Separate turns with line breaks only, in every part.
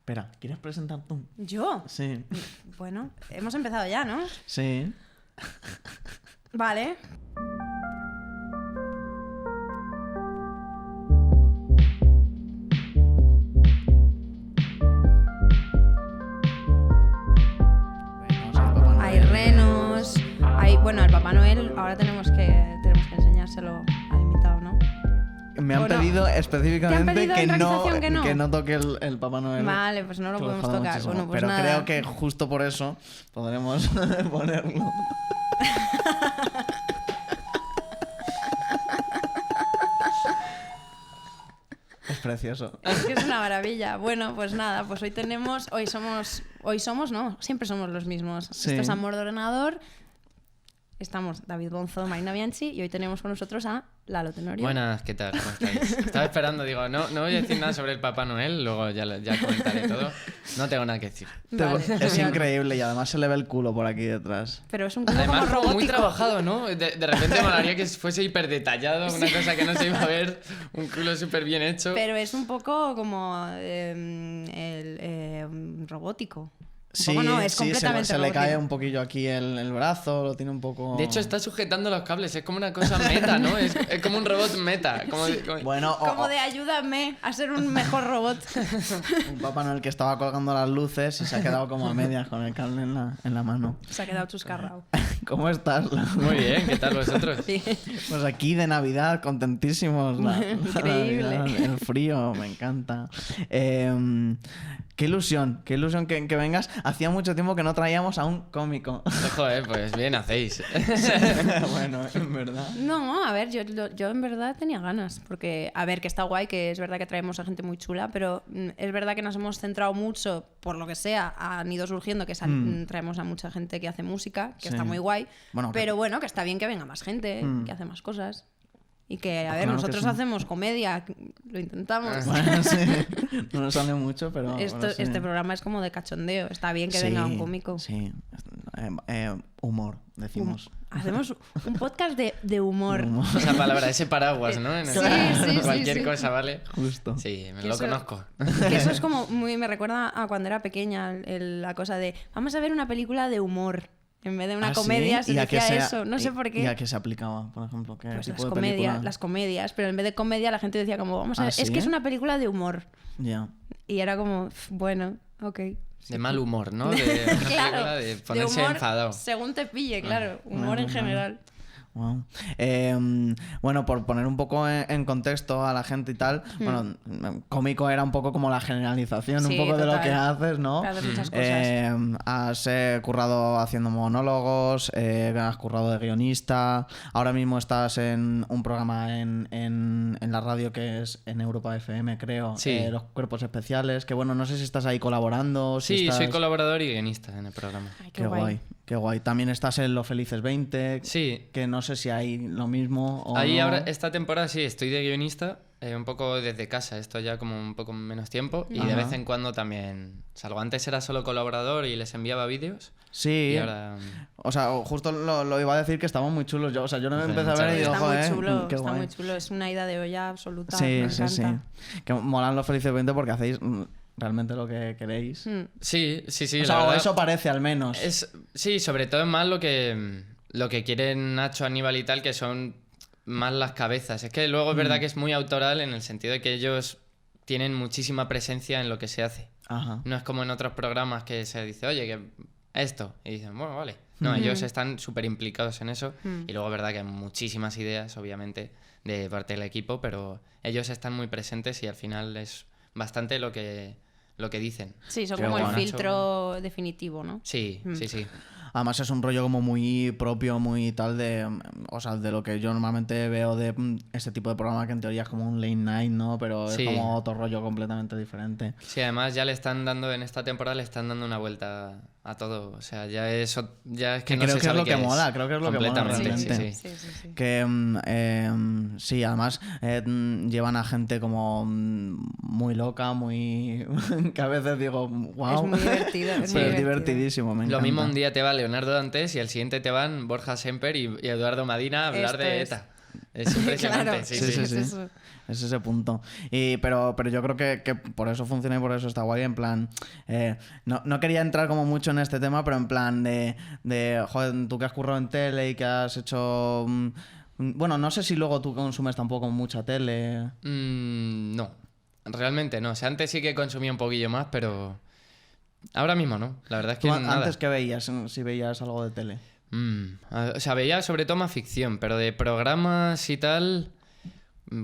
Espera, ¿quieres presentar tú?
¿Yo?
Sí.
Bueno, hemos empezado ya, ¿no?
Sí.
Vale. Hay renos, hay... Bueno, al Papá Noel ahora tenemos que enseñárselo al invitado, ¿no?
Me han
¿O no?
pedido específicamente
¿Te han pedido en realización
que no toque el Papá Noel.
Vale, pues no lo
Que
podemos
joda
tocar.
muchísimo.
Bueno, pues
pero
nada.
creo que justo por eso podremos ponerlo. Es precioso.
Es que es una maravilla. Bueno, pues nada, pues hoy somos, no, siempre somos los mismos.
Sí.
Esto es Amor de Ordenador. Estamos David Bonzo, Marina Bianchi y hoy tenemos con nosotros a Lalo Tenorio.
Buenas, ¿qué tal? ¿Cómo estáis? Estaba esperando, digo, no voy a decir nada sobre el Papá Noel, luego ya comentaré todo. No tengo nada que decir.
Vale,
Es
genial.
increíble y además se le ve el culo por aquí detrás.
Pero es un culo
Además,
como
como
robótico.
muy trabajado, ¿no? De repente me molaría que fuese hiper detallado, una cosa que no se iba a ver, un culo súper bien hecho.
Pero es un poco como robótico. Un poco no, es completamente
se le
robótico.
cae un poquillo aquí el brazo, lo tiene un poco...
De hecho, está sujetando los cables, es como una cosa meta, ¿no? Es como un robot meta.
Bueno,
Como de ayúdame a ser un mejor robot.
un Papá Noel que estaba colgando las luces y se ha quedado como a medias con el cable en la mano.
Se ha quedado chuscarrao.
¿Cómo estás?
Muy bien, ¿qué tal vosotros?
Sí.
Pues aquí de Navidad, contentísimos.
Increíble.
Navidad, el frío, me encanta. Qué ilusión que vengas. Hacía mucho tiempo que no traíamos a un cómico.
Joder, pues bien hacéis.
Bueno, en verdad.
No, a ver, yo en verdad tenía ganas, porque, a ver, que está guay, que es verdad que traemos a gente muy chula, pero es verdad que nos hemos centrado mucho, por lo que sea, han ido surgiendo que traemos a mucha gente que hace música, que
Sí.
está muy guay,
Bueno,
pero bueno, que está bien que venga más gente, que hace más cosas. Y que, a ver,
Claro que
nosotros
sí.
hacemos comedia, lo intentamos.
Bueno, sí. No nos sale mucho, pero... sí.
Este programa es como de cachondeo, está bien que venga un cómico.
Sí. Humor, decimos.
Hacemos un podcast de humor.
Humor.
Esa palabra, ese paraguas, ¿no? En el
Sí,
que
sí,
cualquier
sí.
cosa, ¿vale?
Justo.
Sí, me
Que
lo
eso-
conozco.
Que eso es como muy... Me recuerda a cuando era pequeña la cosa de vamos a ver una película de humor. En vez de una
¿Ah,
comedia
sí?
se
¿Y a qué
decía eso. No sé por
¿Y
qué.
a qué se aplicaba, por ejemplo? ¿Qué
Pues
tipo de película?
las comedias. Pero en vez de comedia la gente decía como vamos a
¿Ah,
ver... Es
sí?
que es una película de humor.
Ya.
Y era como, bueno, ok.
De mal humor, ¿no? De,
Claro.
de ponerse
humor
enfadado.
Según te pille, claro. Humor
Bueno,
en general.
Wow. Bueno, por poner un poco en contexto a la gente y tal, bueno, cómico era un poco como la generalización,
Sí,
un poco de lo
total.
que haces, ¿no?
Para hacer muchas cosas.
Has currado haciendo monólogos, has currado de guionista, ahora mismo estás en un programa en la radio que es en Europa FM, creo,
Sí.
Los Cuerpos Especiales, que bueno, no sé si estás ahí colaborando. Si
Sí,
estás...
soy colaborador y guionista en el programa.
Ay,
Qué guay, qué guay. También estás en Los Felices 20,
Sí,
que no sé si hay lo mismo o
ahí
no.
ahora, esta temporada sí, estoy de guionista, un poco desde casa, esto ya como un poco menos tiempo, y de
Ajá.
vez en cuando también salgo. Antes era solo colaborador y les enviaba vídeos,
Sí,
y ahora...
o sea, justo lo iba a decir que estaban muy chulos. Yo, o sea, yo no me empecé a ver y digo,
Está muy
joder,
chulo,
qué
está
guay.
muy chulo. Es una ida de olla absoluta.
Sí,
me
sí, sí.
encanta.
Que molan Los Felices 20 porque hacéis realmente lo que queréis.
Sí,
o
la
sea, o
verdad,
eso parece al menos.
sí, sobre todo es más lo que quieren Nacho, Aníbal y tal, que son más las cabezas. Es que luego es verdad que es muy autoral en el sentido de que ellos tienen muchísima presencia en lo que se hace.
Ajá.
No es como en otros programas que se dice, oye, que esto. Y dicen, bueno, vale. No, ellos están súper implicados en eso. Y luego es verdad que hay muchísimas ideas, obviamente, de parte del equipo, pero ellos están muy presentes y al final es bastante lo que dicen.
Sí, son
Qué
como el
guay.
filtro definitivo, ¿no?
Sí, sí, sí.
Además es un rollo como muy propio, muy tal de... O sea, de lo que yo normalmente veo de este tipo de programa que en teoría es como un late night, ¿no? Pero es
Sí.
como otro rollo completamente diferente.
Sí, además ya le están dando, en esta temporada le están dando una vuelta a todo. O sea, ya es que no
creo
se
que es
sabe
lo
qué
que mola, creo que es lo que mola
completamente,
realmente.
sí, sí.
Sí.
Que sí, además llevan a gente como muy loca, muy... que a veces digo, wow.
Es muy divertido. Es
Pero
muy
es
divertido.
divertidísimo, me
Lo
encanta.
mismo un día te va Leonardo Dantes y al siguiente te van Borja Semper y Eduardo Madina a hablar
Esto
de
es.
ETA. Es impresionante,
Claro.
sí.
Sí.
Eso.
Es ese punto. Pero yo creo que por eso funciona y por eso está guay. En plan, no quería entrar como mucho en este tema, pero en plan joder, tú que has currado en tele y que has hecho... bueno, no sé si luego tú consumes tampoco mucha tele.
No, realmente no. O sea, antes sí que consumía un poquillo más, pero ahora mismo no. La verdad es que
¿Tú
nada.
antes qué veías? Si veías algo de tele.
O sea, veía sobre todo más ficción, pero de programas y tal,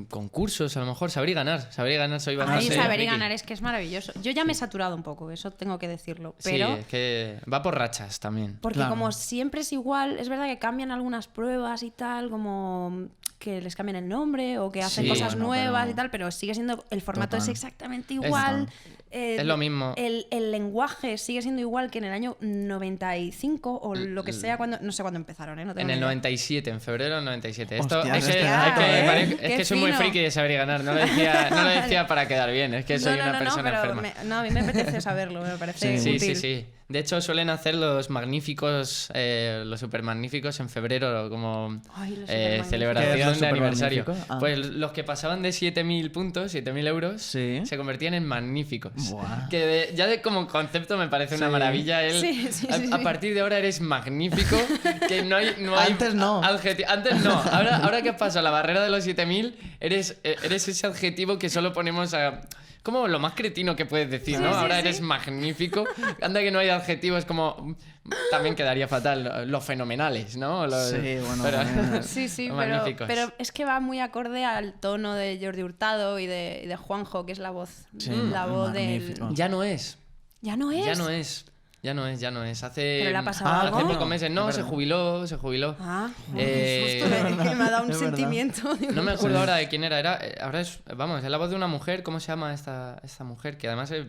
concursos a lo mejor, saber y ganar, soy bastante
Ahí saber y
friki.
ganar es que es maravilloso. Yo ya me he saturado un poco, eso tengo que decirlo.
Sí,
Pero
es que va por rachas también.
porque
Claro.
como siempre es igual, es verdad que cambian algunas pruebas y tal, como que les cambian el nombre o que hacen
Sí,
cosas
bueno,
nuevas
pero-
y tal, pero sigue siendo, el formato es
Total.
exactamente igual.
Es lo mismo.
El lenguaje sigue siendo igual que en el año 95 o lo que sea, cuando no sé cuándo empezaron, ¿eh? No tengo
En
ni
el
idea.
97, en febrero del 97.
Hostias,
Esto es
este
que,
dato, ¿eh?
Qué
es que soy muy
fino.
friki de saber y ganar. No lo decía para quedar bien, es que soy una persona
pero
enferma.
no, a mí me apetece saberlo, me parece
Sí,
útil.
sí. De hecho, suelen hacer los magníficos, los super magníficos en febrero, como
Ay, los
celebración
¿Qué es
de
lo
aniversario.
supermagnífico? Ah.
Pues los que pasaban de 7.000 puntos, 7.000 euros,
Sí.
se convertían en magníficos.
Buah.
Que ya como concepto me parece una
Sí.
maravilla.
Sí.
A partir de ahora eres magnífico, que no hay
Antes no.
Antes no. Ahora que has pasado la barrera de los 7.000, eres ese adjetivo que solo ponemos a... Como lo más cretino que puedes decir,
Sí,
¿no?
sí,
Ahora
sí.
eres magnífico. Anda que no hay adjetivos como... También quedaría fatal. Los fenomenales, ¿no?
Sí, bueno,
Sí,
los
pero,
magníficos.
pero es que va muy acorde al tono de Jordi Hurtado y de Juanjo, que es la voz.
Sí,
la voz del...
magnífico.
Ya no es.
Ya no es.
Ya no es. Hace...
¿Pero le ha pasado
Ah,
algo?
Hace
no.
pocos meses. No,
Es
se
verdad.
jubiló.
Ah,
Eh,
qué susto, que me ha dado un
es verdad.
sentimiento.
No me acuerdo ahora de quién era. Ahora es la voz de una mujer. ¿Cómo se llama esta mujer? Que además es...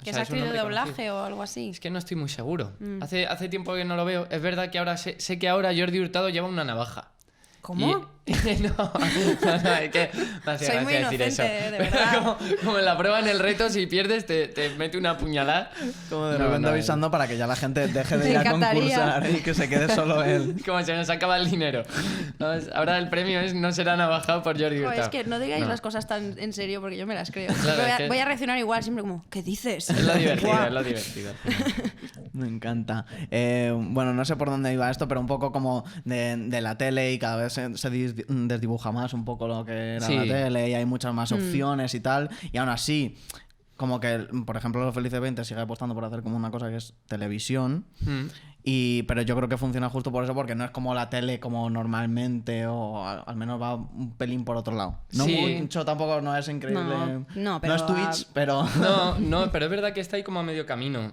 Que
o
es
sea, un
actriz de
nombre
doblaje
conocido.
o algo así.
Es que no estoy muy seguro. Hace tiempo que no lo veo. Es verdad que ahora sé que ahora Jordi Hurtado lleva una navaja.
¿Cómo?
no, es que me hace
Soy muy
gracia decir eso.
inocente, de verdad.
como en la prueba en el reto, si pierdes te mete una puñalada.
Como de
No,
repente
no,
avisando para que ya la gente deje de
Me
ir a
encantaría.
concursar y que se quede solo él.
Como se nos acaba el dinero. No, ahora el premio no será navajado por Jordi
Joder,
Hurtado.
es que no digáis
No.
las cosas tan en serio porque yo me las creo.
Claro,
voy,
es
a,
que-
voy a reaccionar igual, siempre como, ¿qué dices?
Es lo divertido,
Guau.
es lo divertido.
Me encanta. Bueno, no sé por dónde iba esto, pero un poco como de la tele y cada vez se desdibuja más un poco lo que era
Sí.
la tele y hay muchas más opciones y tal. Y aún así, como que, por ejemplo, Los Felices 20 sigue apostando por hacer como una cosa que es televisión. Pero yo creo que funciona justo por eso, porque no es como la tele como normalmente, o al menos va un pelín por otro lado. No
Sí.
mucho, tampoco no es increíble.
No, pero
es Twitch, pero...
No, pero es verdad que está ahí como a medio camino.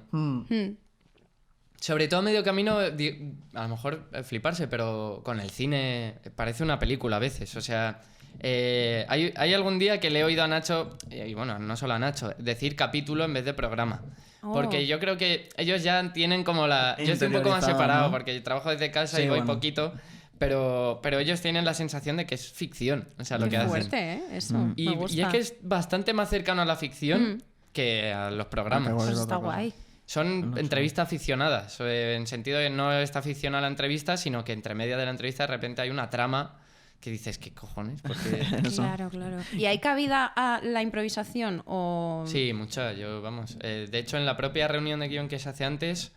Sobre todo a medio camino, a lo mejor fliparse, pero con el cine parece una película a veces. O sea, hay algún día que le he oído a Nacho, y bueno, no solo a Nacho, decir capítulo en vez de programa.
Oh.
Porque yo creo que ellos ya tienen como la... Yo estoy un poco más
Interiorizado,
separado,
¿no?
porque trabajo desde casa
Sí,
y voy
bueno.
poquito, pero ellos tienen la sensación de que es ficción, o sea, lo
Qué
que hacen.
fuerte, ¿eh? Eso, me
Y
gusta.
es que es bastante más cercano a la ficción que a los programas.
Ah, qué guay.
Eso
es
está
otra cosa.
guay.
Son entrevistas aficionadas, en sentido de no está aficionada a la entrevista, sino que entre media de la entrevista de repente hay una trama que dices, ¿qué cojones? Porque...
Eso.
Claro. ¿Y hay cabida a la improvisación o...?
Sí, mucha, vamos. De hecho, en la propia reunión de guión que se hace antes,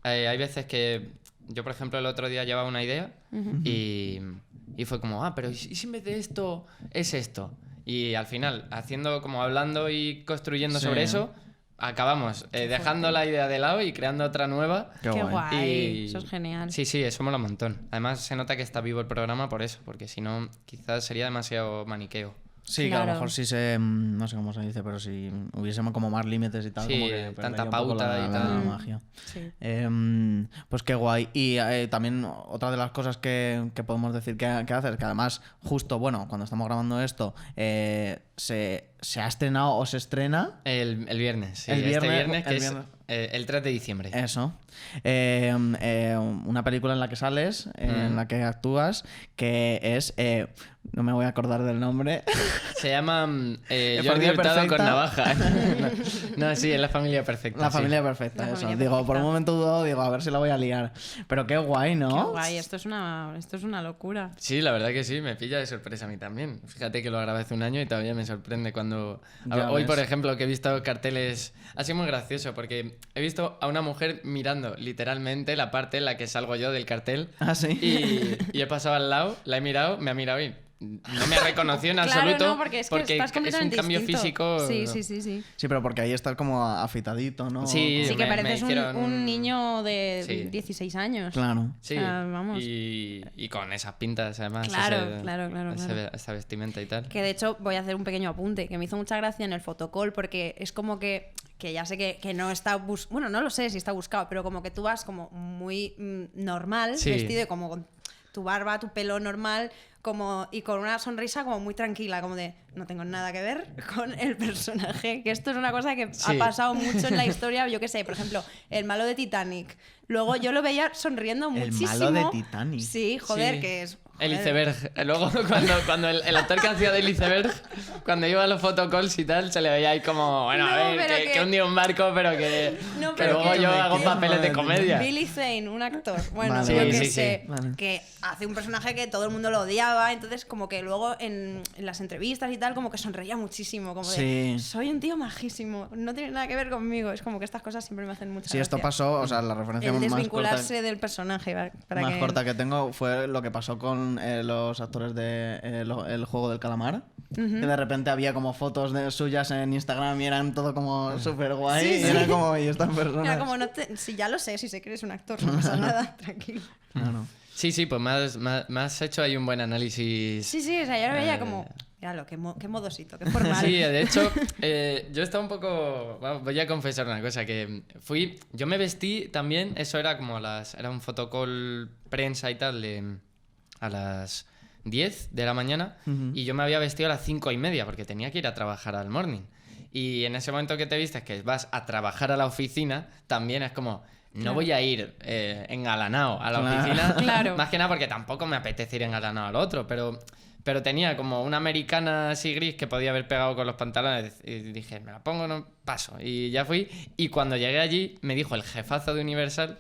hay veces que yo, por ejemplo, el otro día llevaba una idea y fue como, pero ¿y si en vez de esto es esto? Y al final, hablando y construyendo
Sí.
sobre eso, acabamos dejando la idea de lado y creando otra nueva.
Qué
Qué
guay.
guay. Eso es genial.
Sí, eso mola un montón. Además, se nota que está vivo el programa por eso, porque si no, quizás sería demasiado maniqueo.
Sí, que a
Claro.
lo mejor sí no sé cómo se dice, pero si hubiésemos como más límites y tal,
Sí,
como que
tanta
perdería un poco
pauta
la
y tal.
magia.
Sí.
Pues qué guay. Y también otra de las cosas que podemos decir que haces, que además justo, bueno, cuando estamos grabando esto, se ha estrenado o se estrena.
El viernes, sí.
El viernes,
este viernes, que
el
es
viernes.
el 3 de diciembre.
Eso. Una película en la que sales, en la que actúas, que es... no me voy a acordar del nombre.
Se llama Jordi
Familia
Hurtado con
Perfecta.
navaja. No, sí, es La Familia Perfecta.
La
sí.
familia perfecta,
La
eso.
familia
Digo, por
perfecta.
un momento dudo, digo, a ver si la voy a liar. Pero qué guay, ¿no?
Qué guay, esto es una locura.
Sí, la verdad que sí, me pilla de sorpresa a mí también. Fíjate que lo grabé hace un año y todavía me sorprende cuando...
Ya
Hoy,
ves.
por ejemplo, que he visto carteles... Ha sido muy gracioso porque he visto a una mujer mirando literalmente la parte en la que salgo yo del cartel
Ah, sí.
y he pasado al lado, la he mirado, me ha mirado y no me ha reconocido en absoluto
Claro, no, porque es que estás
es un
completamente
cambio
distinto.
físico...
Sí, sí, sí, sí.
Sí, pero porque ahí estás como afeitadito, ¿no?
Sí,
Sí que
me
pareces
hicieron
un niño de
Sí.
16 años.
Claro.
Sí,
vamos.
y con esas pintas además.
Claro, claro.
Esa vestimenta y tal.
Que de hecho voy a hacer un pequeño apunte, que me hizo mucha gracia en el fotocall, porque es como que ya sé que no está bueno, no lo sé si está buscado, pero como que tú vas como muy normal,
Sí.
vestido como con tu barba, tu pelo normal, y con una sonrisa como muy tranquila, como de no tengo nada que ver con el personaje, que esto es una cosa que
Sí.
ha pasado mucho en la historia, yo qué sé, por ejemplo, el malo de Titanic. Luego yo lo veía sonriendo
El
muchísimo.
malo de Titanic.
Sí, joder,
Sí.
que es...
El
joder.
iceberg. Luego, cuando el actor que hacía del iceberg, cuando iba a los photocalls y tal, se le veía ahí como, bueno,
No,
a ver,
pero
que
que-
hundí un barco, pero que,
No,
que
pero
luego
que-
yo hago
¿Qué?
papeles de comedia.
Billy Zane, un actor, bueno,
Vale,
yo
vale.
que
Sí, sí,
sé,
sí.
Vale.
que hace un personaje que todo el mundo lo odiaba, entonces como que luego en las entrevistas y tal, como que sonreía muchísimo, como de,
Sí.
soy un tío majísimo, no tiene nada que ver conmigo, es como que estas cosas siempre me hacen mucha
Sí, esto
gracia.
pasó, o sea, la referencia
El
más
desvincularse
corta,
del personaje, para
más
que...
corta que tengo fue lo que pasó con los actores de El Juego del Calamar. Que de repente había como fotos suyas en Instagram y eran todo como súper guay.
Sí,
y
sí.
era como, y estas personas.
Era como, si ya lo sé, si sé que eres un actor, no pasa nada, tranquilo.
Claro.
Sí, pues me has hecho ahí un buen análisis.
Sí, o sea, yo lo veía como, míralo, qué modosito, qué formal.
Sí, de hecho, yo estaba un poco... Bueno, voy a confesar una cosa, que yo me vestí también, eso era como era un fotocall prensa y tal, a las 10 de la mañana, y yo me había vestido a las 5:30, porque tenía que ir a trabajar al morning. Y en ese momento que te vistes, que vas a trabajar a la oficina, también es como... No
Claro.
voy a ir engalanado a la
Claro.
oficina,
Claro.
más que nada porque tampoco me apetece ir engalanado al otro, pero tenía como una americana así gris que podía haber pegado con los pantalones y dije, me la pongo, no paso. Y ya fui. Y cuando llegué allí, me dijo el jefazo de Universal,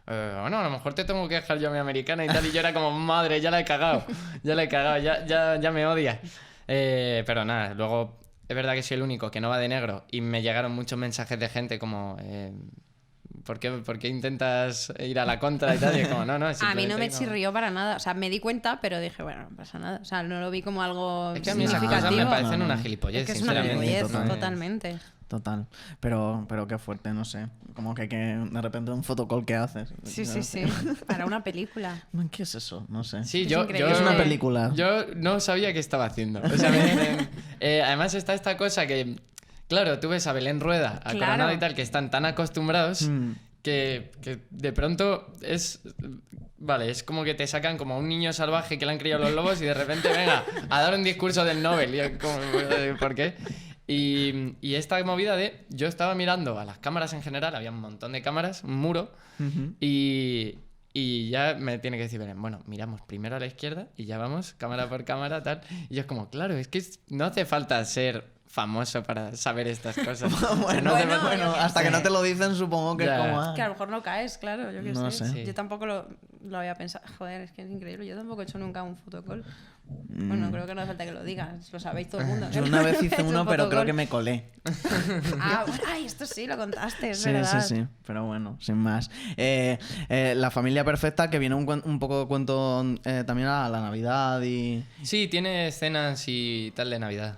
bueno, a lo mejor te tengo que dejar yo mi americana y tal. Y yo era como, madre, ya la he cagado, ya me odia. Pero nada, luego es verdad que soy el único que no va de negro y me llegaron muchos mensajes de gente como... ¿Por qué intentas ir a la contra y tal? Y es como, no,
A mí no
simplemente
me
como-
chirrió para nada. O sea, me di cuenta, pero dije, bueno, no pasa nada. O sea, no lo vi como algo
Es que a mí esas cosas
significativo.
me parecen
No, no.
una gilipollez,
Es que es una
sinceramente.
gilipollez,
total.
totalmente.
Total. Pero qué fuerte, no sé. Como que de repente un fotocall que haces.
Sí. Para una película.
¿Qué es eso? No sé.
Sí,
Es
yo,
increíble.
Es una película.
Yo no sabía qué estaba haciendo. O sea, además está esta cosa que, claro, tú ves a Belén Rueda, a
Claro.
Coronado y tal, que están tan acostumbrados
Mm.
que de pronto es... Vale, es como que te sacan como a un niño salvaje que le han criado los lobos y de repente, venga, a dar un discurso del Nobel. Y yo como, ¿por qué? Y esta movida yo estaba mirando a las cámaras en general, había un montón de cámaras, un muro, y ya me tiene que decir, Belén, bueno, miramos primero a la izquierda y ya vamos, cámara por cámara, tal. Y yo es como, claro, es que no hace falta ser famoso para saber estas cosas. O sea,
Bueno,
no hace
bueno,
falta-
yo qué
hasta que
sé.
no te lo dicen, supongo que
Ya.
es como.
Que a lo mejor no caes, claro, yo qué
No
sé.
sé.
Sí.
Yo tampoco lo había pensado. Joder, es que es increíble. Yo tampoco he hecho nunca un fotocall. Bueno, creo que no hace falta que lo digas. Lo sabéis todo el mundo.
Yo una vez
He
hice
hecho
uno,
un
pero creo
fotocall.
que me colé.
Ah, bueno, ay, esto sí, lo contaste, es
Sí,
verdad.
sí. Pero bueno, sin más. La familia perfecta, que viene un poco de cuento también a la Navidad y.
Sí, tiene escenas y tal de Navidad.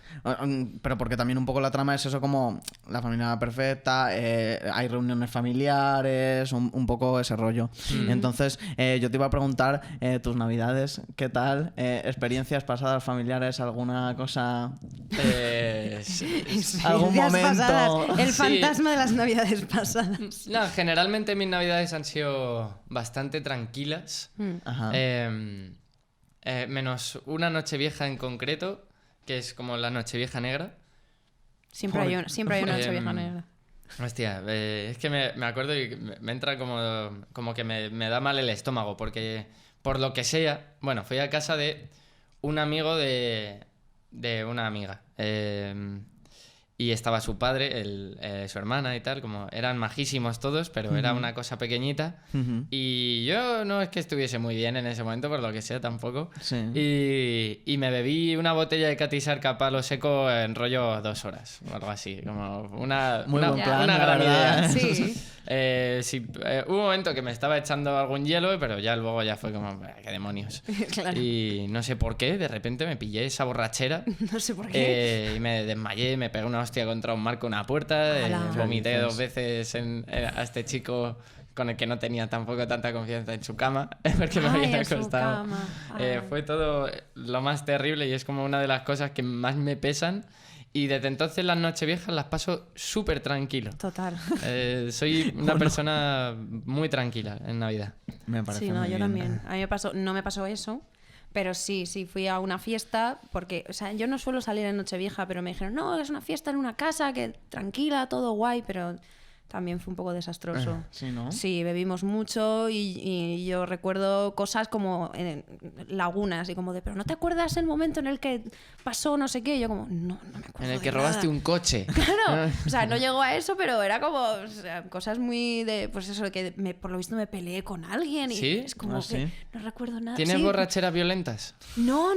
Pero porque también un poco la trama es eso como la familia perfecta, hay reuniones familiares, un poco ese rollo. Entonces, yo te iba a preguntar tus navidades, ¿qué tal? Experiencias pasadas familiares, alguna cosa, algún
Experiencias
momento.
pasadas. El
Sí.
fantasma de las navidades pasadas.
No, generalmente mis navidades han sido bastante tranquilas.
Ajá.
Menos una noche vieja en concreto, que es como la Nochevieja negra.
Siempre hay una Nochevieja negra.
Hostia, es que me acuerdo y me entra como que me da mal el estómago, porque por lo que sea, bueno, fui a casa de un amigo de una amiga. Y estaba su padre, su hermana y tal, como eran majísimos todos, pero era una cosa pequeñita. Y yo no es que estuviese muy bien en ese momento, por lo que sea, tampoco.
Sí.
Y me bebí una botella de Catisarca a palo seco en rollo 2 horas, o algo así. Como una
Muy buen plan,
una
la
gran
verdad.
idea.
Sí.
Sí, hubo un momento que me estaba echando algún hielo, pero ya luego ya fue como, qué demonios.
Claro.
Y no sé por qué, de repente me pillé esa borrachera.
No sé por qué.
Y me desmayé, me pegué una hostia contra un marco, una puerta,
¡Hala!
vomité 2 veces a este chico con el que no tenía tampoco tanta confianza en su cama, porque me
Ay,
había
en su
acostado.
cama. Ay.
Fue todo lo más terrible y es como una de las cosas que más me pesan. Y desde entonces las Nocheviejas las paso súper tranquilo.
Total.
Soy una persona muy tranquila en Navidad.
Me parece
Sí, no,
muy
yo
bien.
también. A mí no me pasó eso, pero sí fui a una fiesta, porque, o sea, yo no suelo salir en Nochevieja, pero me dijeron, no, es una fiesta en una casa, que tranquila, todo guay, pero también fue un poco desastroso.
Sí, ¿no?
Sí, bebimos mucho y yo recuerdo cosas como en lagunas y como de, pero ¿no te acuerdas el momento en el que pasó no sé qué? Y yo como, no me acuerdo
En el que
de
robaste
nada".
un coche.
Claro, o sea, no llegó a eso, pero era como, o sea, cosas muy de, pues eso, que por lo visto me peleé con alguien y
¿Sí?
es como
Ah,
que
¿sí?
no recuerdo nada.
¿Tienes
Sí.
borracheras violentas?
No,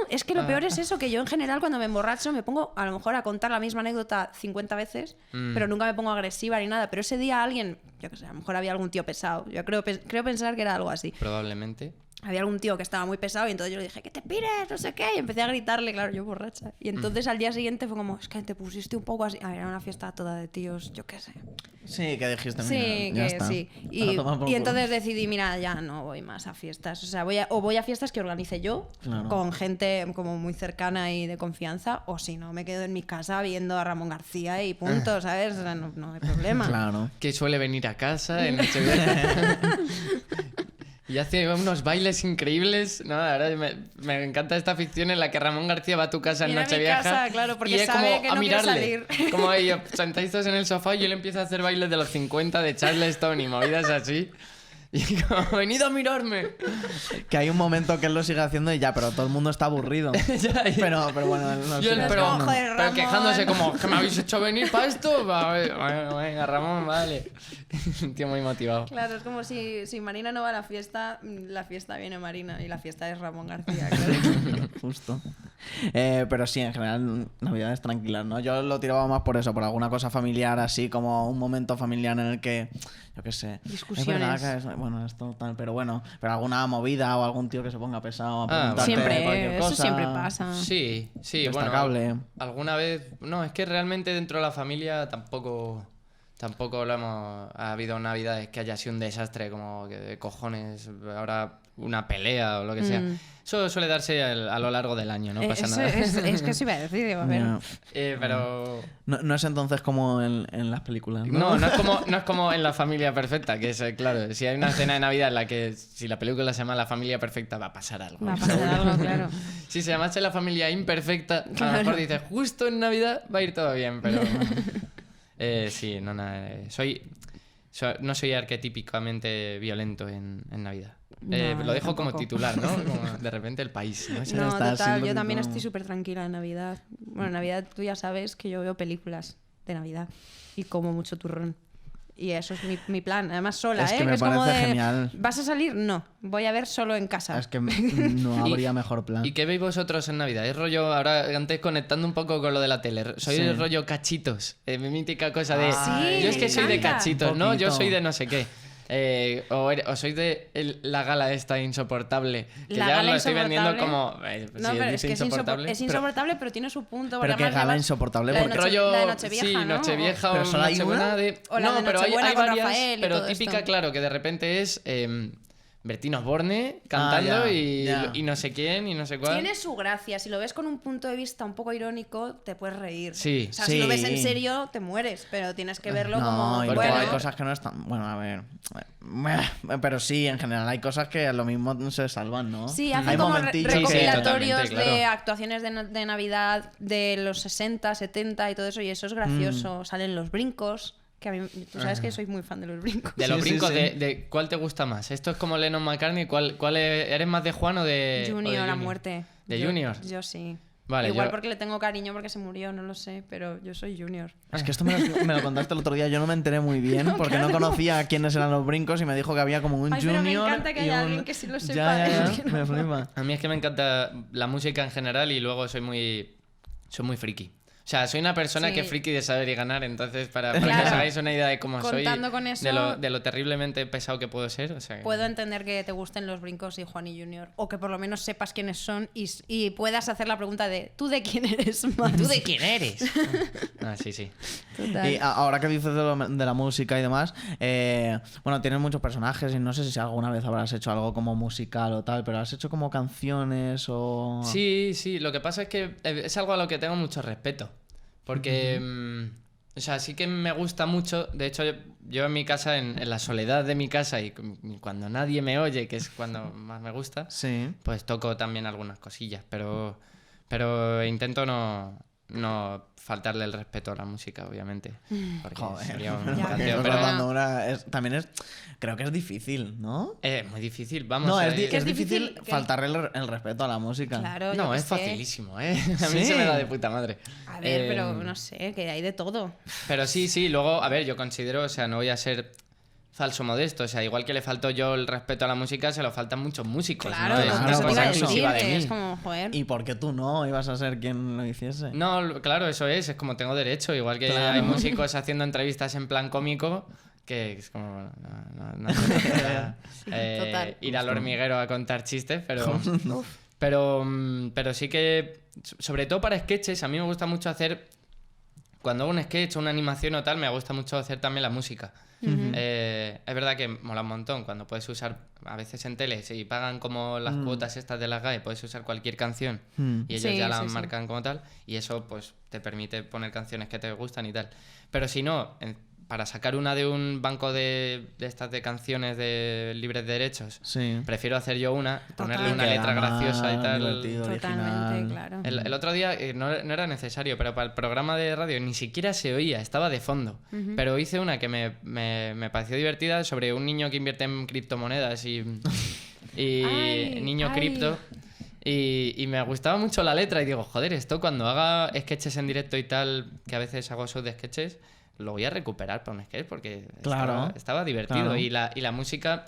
es que lo peor es eso, que yo en general cuando me emborracho me pongo a lo mejor a contar la misma anécdota 50 veces, pero nunca me pongo agresiva ni nada, pero ese día alguien, yo qué sé, a lo mejor había algún tío pesado, yo creo pensar que era algo así.
Probablemente.
Había algún tío que estaba muy pesado y entonces yo le dije, que te pires, no sé qué, y empecé a gritarle, claro, yo borracha. Y entonces al día siguiente fue como, es que te pusiste un poco así. A ver, era una fiesta toda de tíos, yo qué sé.
Sí, que dijiste, mira,
Sí,
ya
que
está.
sí.
A tomar por
Y
culo.
entonces decidí, mira, ya no voy más a fiestas. O sea, voy a fiestas que organice yo,
Claro.
con gente como muy cercana y de confianza, o si no, me quedo en mi casa viendo a Ramón García y punto, ¿sabes? O sea, no hay problema.
Claro.
Que suele venir a casa en Nochevieja. Y hace unos bailes increíbles. No, la verdad, me encanta esta ficción en la que Ramón García va a tu casa en
Viene a mi
Nochevieja.
casa, claro, porque
y es
sabe
como
que
a
no quiero
mirarle.
salir.
Como ellos sentáis todos en el sofá y él empieza a hacer bailes de los 50 de Charleston y movidas así. Y como, venid a mirarme.
Que hay un momento que él lo sigue haciendo y ya, pero todo el mundo está aburrido.
Ya,
pero bueno, él no
Y él,
sigue
pero,
haciendo.
joder,
pero
Ramón.
quejándose como, ¿que me habéis hecho venir para esto? Bueno, venga, Ramón, vale. Un tío muy motivado.
Claro, es como si Marina no va a la fiesta viene Marina y la fiesta es Ramón García, claro.
Justo. Pero sí, en general, Navidades tranquilas, ¿no? Yo lo tiraba más por eso, por alguna cosa familiar, así como un momento familiar en el que, yo qué sé.
Discusiones.
Es verdad que bueno, esto tal, pero bueno, pero alguna movida o algún tío que se ponga pesado a
Ah,
preguntarte
Siempre,
cualquier
eso
cosa.
siempre pasa.
Sí,
Destacable.
bueno, alguna vez... No, es que realmente dentro de la familia tampoco ha habido navidades que haya sido un desastre, como que de cojones, ahora una pelea o lo que sea. Eso suele darse a lo largo del año, no pasa
Eso
nada.
es que eso iba a decir, digo, a ver.
Ya.
Pero...
No es entonces como en las películas, ¿no?
No es como en La Familia Perfecta, que es, claro, si hay una cena de Navidad en la que si la película se llama La Familia Perfecta va a pasar algo.
Va a pasar algo, claro.
Si se llamase La Familia Imperfecta, a lo mejor dices, justo en Navidad va a ir todo bien, pero... sí, no, nada. No soy arquetípicamente violento en Navidad.
No,
lo dejo como
tampoco.
titular, ¿no? Como de repente el país, ¿no?
No,
está
total,
siendo
yo también
como-
estoy súper tranquila en Navidad. Bueno, en Navidad tú ya sabes que yo veo películas de Navidad y como mucho turrón. Y eso es mi plan, además sola,
Es
¿eh?
que me
es como
parece
de,
genial.
¿vas a salir? No, voy a ver solo en casa.
Es que no habría mejor plan.
¿Y qué veis vosotros en Navidad? Es rollo, ahora antes conectando un poco con lo de la tele, soy
Sí.
el rollo cachitos, mi mítica cosa de...
Sí,
yo es que
me
soy de
encanta.
cachitos, ¿no? Yo
Poquito.
soy de no sé qué. O sois de la gala esta insoportable, que
La
ya
gala
lo estoy vendiendo
insoportable.
como...
No,
si
pero
dice
es que
insoportable,
es insoportable, pero tiene su punto.
Pero
porque
qué
además
gala
la-
insoportable,
la de
porque-
rollo,
la de Nochevieja,
sí,
¿no?
Nochevieja
¿Pero
o
solo hay
Nochebuena
una?
de...
O la
no,
de
pero
Nochebuena
hay
con
varias,
Rafael y
pero
todo
típica,
esto.
claro, que de repente es... Bertín Osborne cantando
ya.
y no sé quién y no sé cuál.
Tiene su gracia. Si lo ves con un punto de vista un poco irónico, te puedes reír.
Sí.
O sea,
Sí.
si lo ves en serio, te mueres. Pero tienes que verlo
No,
como.
y
porque
luego
Bueno,
hay cosas que no están. Bueno, a ver. Pero sí, en general hay cosas que a lo mismo se salvan, ¿no?
sí,
Hay
hacen como
momentillos que-
recopilatorios
Sí, totalmente,
de
claro.
actuaciones de Navidad de los 60, 70 y todo eso. Y eso es gracioso. Salen los brincos. Que a mí, tú sabes que soy muy fan de los brincos.
De los
Sí, sí,
brincos,
sí.
de ¿cuál te gusta más? ¿Esto es como Lennon McCartney? ¿Eres más de Juan o de
Junior a muerte.
¿De
Yo-
Junior?
Yo sí.
Vale,
Igual
yo-
porque le tengo cariño porque se murió, no lo sé, pero yo soy Junior.
Es que esto me lo contaste el otro día, yo no me enteré muy bien porque no conocía quiénes eran los brincos y me dijo que había como un
Ay,
junior.
pero me encanta que
y
haya
un-
alguien que sí lo sepa.
Ya,
Es que no-
me flipa.
A mí es que me encanta la música en general y luego soy muy friki. O sea, soy una persona
Sí.
que es friki de saber y ganar, entonces para que os
Claro.
hagáis una idea de cómo soy,
Contando con eso-
de lo terriblemente pesado que puedo ser. O sea, que-
Puedo entender que te gusten los brincos y Juan y Junior, o que por lo menos sepas quiénes son y puedas hacer la pregunta de ¿tú de quién eres más?
¿Tú de quién eres? Ah, sí, sí.
Total.
Y ahora que dices de la música y demás, bueno, tienes muchos personajes y no sé si alguna vez habrás hecho algo como musical o tal, pero ¿has hecho como canciones o...?
Sí, sí, lo que pasa es que es algo a lo que tengo mucho respeto. Porque, o sea, sí que me gusta mucho. De hecho, yo en mi casa, en la soledad de mi casa y cuando nadie me oye, que es cuando más me gusta,
Sí.
pues toco también algunas cosillas. Pero intento no faltarle el respeto a la música, obviamente. Porque
Joder,
sería un
Ya,
canteo,
pero
pero
dando también es... Creo que es difícil, ¿no?
es muy difícil, vamos.
No, es
es
difícil
difícil que-
faltarle el respeto a la música.
Claro, yo
No,
qué
es
sé.
facilísimo, ¿eh? A mí
Sí.
se me da de puta madre.
A ver, pero no sé, que hay de todo.
Pero sí, luego, a ver, yo considero, o sea, no voy a ser falso modesto, o sea, igual que le falto yo el respeto a la música, se lo faltan muchos músicos,
Claro,
¿no? Es
claro,
una
eso te iba
cosa
a decir,
exclusiva de
que
mí.
es como, joder.
¿Y por qué tú no ibas a ser quien lo hiciese?
No, claro, eso es como tengo derecho, igual que
Claro.
hay músicos haciendo entrevistas en plan cómico, que es como... No hace falta,
Total.
ir al hormiguero a contar chistes, pero sí que, sobre todo para sketches, a mí me gusta mucho hacer... Cuando hago un sketch o una animación o tal, me gusta mucho hacer también la música. Es verdad que mola un montón cuando puedes usar, a veces en tele, si pagan como las cuotas estas de la GAE, puedes usar cualquier canción y ellos
Sí,
ya la
sí, sí.
marcan como tal, y eso pues te permite poner canciones que te gustan y tal. Pero si no, para sacar una de un banco de estas de canciones de libres derechos,
Sí.
prefiero hacer yo una, ponerle una
Queda
letra
más
graciosa y tal.
divertido,
Totalmente,
original.
claro.
El otro día no era necesario, pero para el programa de radio ni siquiera se oía, estaba de fondo. Pero hice una que me pareció divertida sobre un niño que invierte en criptomonedas y
Ay,
niño
ay.
cripto. Y me gustaba mucho la letra y digo, joder, esto cuando haga sketches en directo y tal, que a veces hago shows de sketches, lo voy a recuperar para un sketch porque
Claro,
estaba divertido.
claro.
Y la música,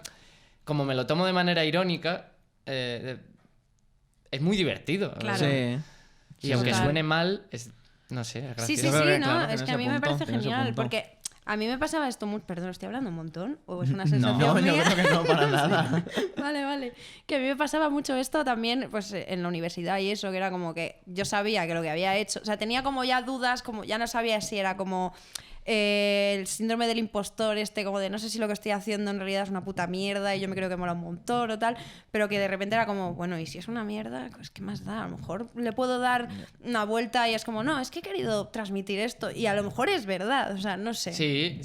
como me lo tomo de manera irónica, es muy divertido.
Claro.
Sí.
Y
Sí,
aunque
sí.
suene mal, no sé, es
Sí,
gracioso.
sí,
Yo creo
sí,
que,
no,
claro,
es
tiene
que a
ese
mí me
punto,
parece
tiene ese
genial,
punto.
porque a mí me pasaba esto muy... Perdón, ¿estoy hablando un montón? ¿O es una
No,
sensación
yo
mía?
creo que no para nada.
Vale. Que a mí me pasaba mucho esto también, pues en la universidad y eso, que era como que yo sabía que lo que había hecho, o sea, tenía como ya dudas, como ya no sabía si era como el síndrome del impostor, como de no sé si lo que estoy haciendo en realidad es una puta mierda y yo me creo que mola un montón o tal, pero que de repente era como, bueno, y si es una mierda, pues ¿qué más da? A lo mejor le puedo dar una vuelta y es como, no, es que he querido transmitir esto y a lo mejor es verdad, o sea, no sé.
Sí.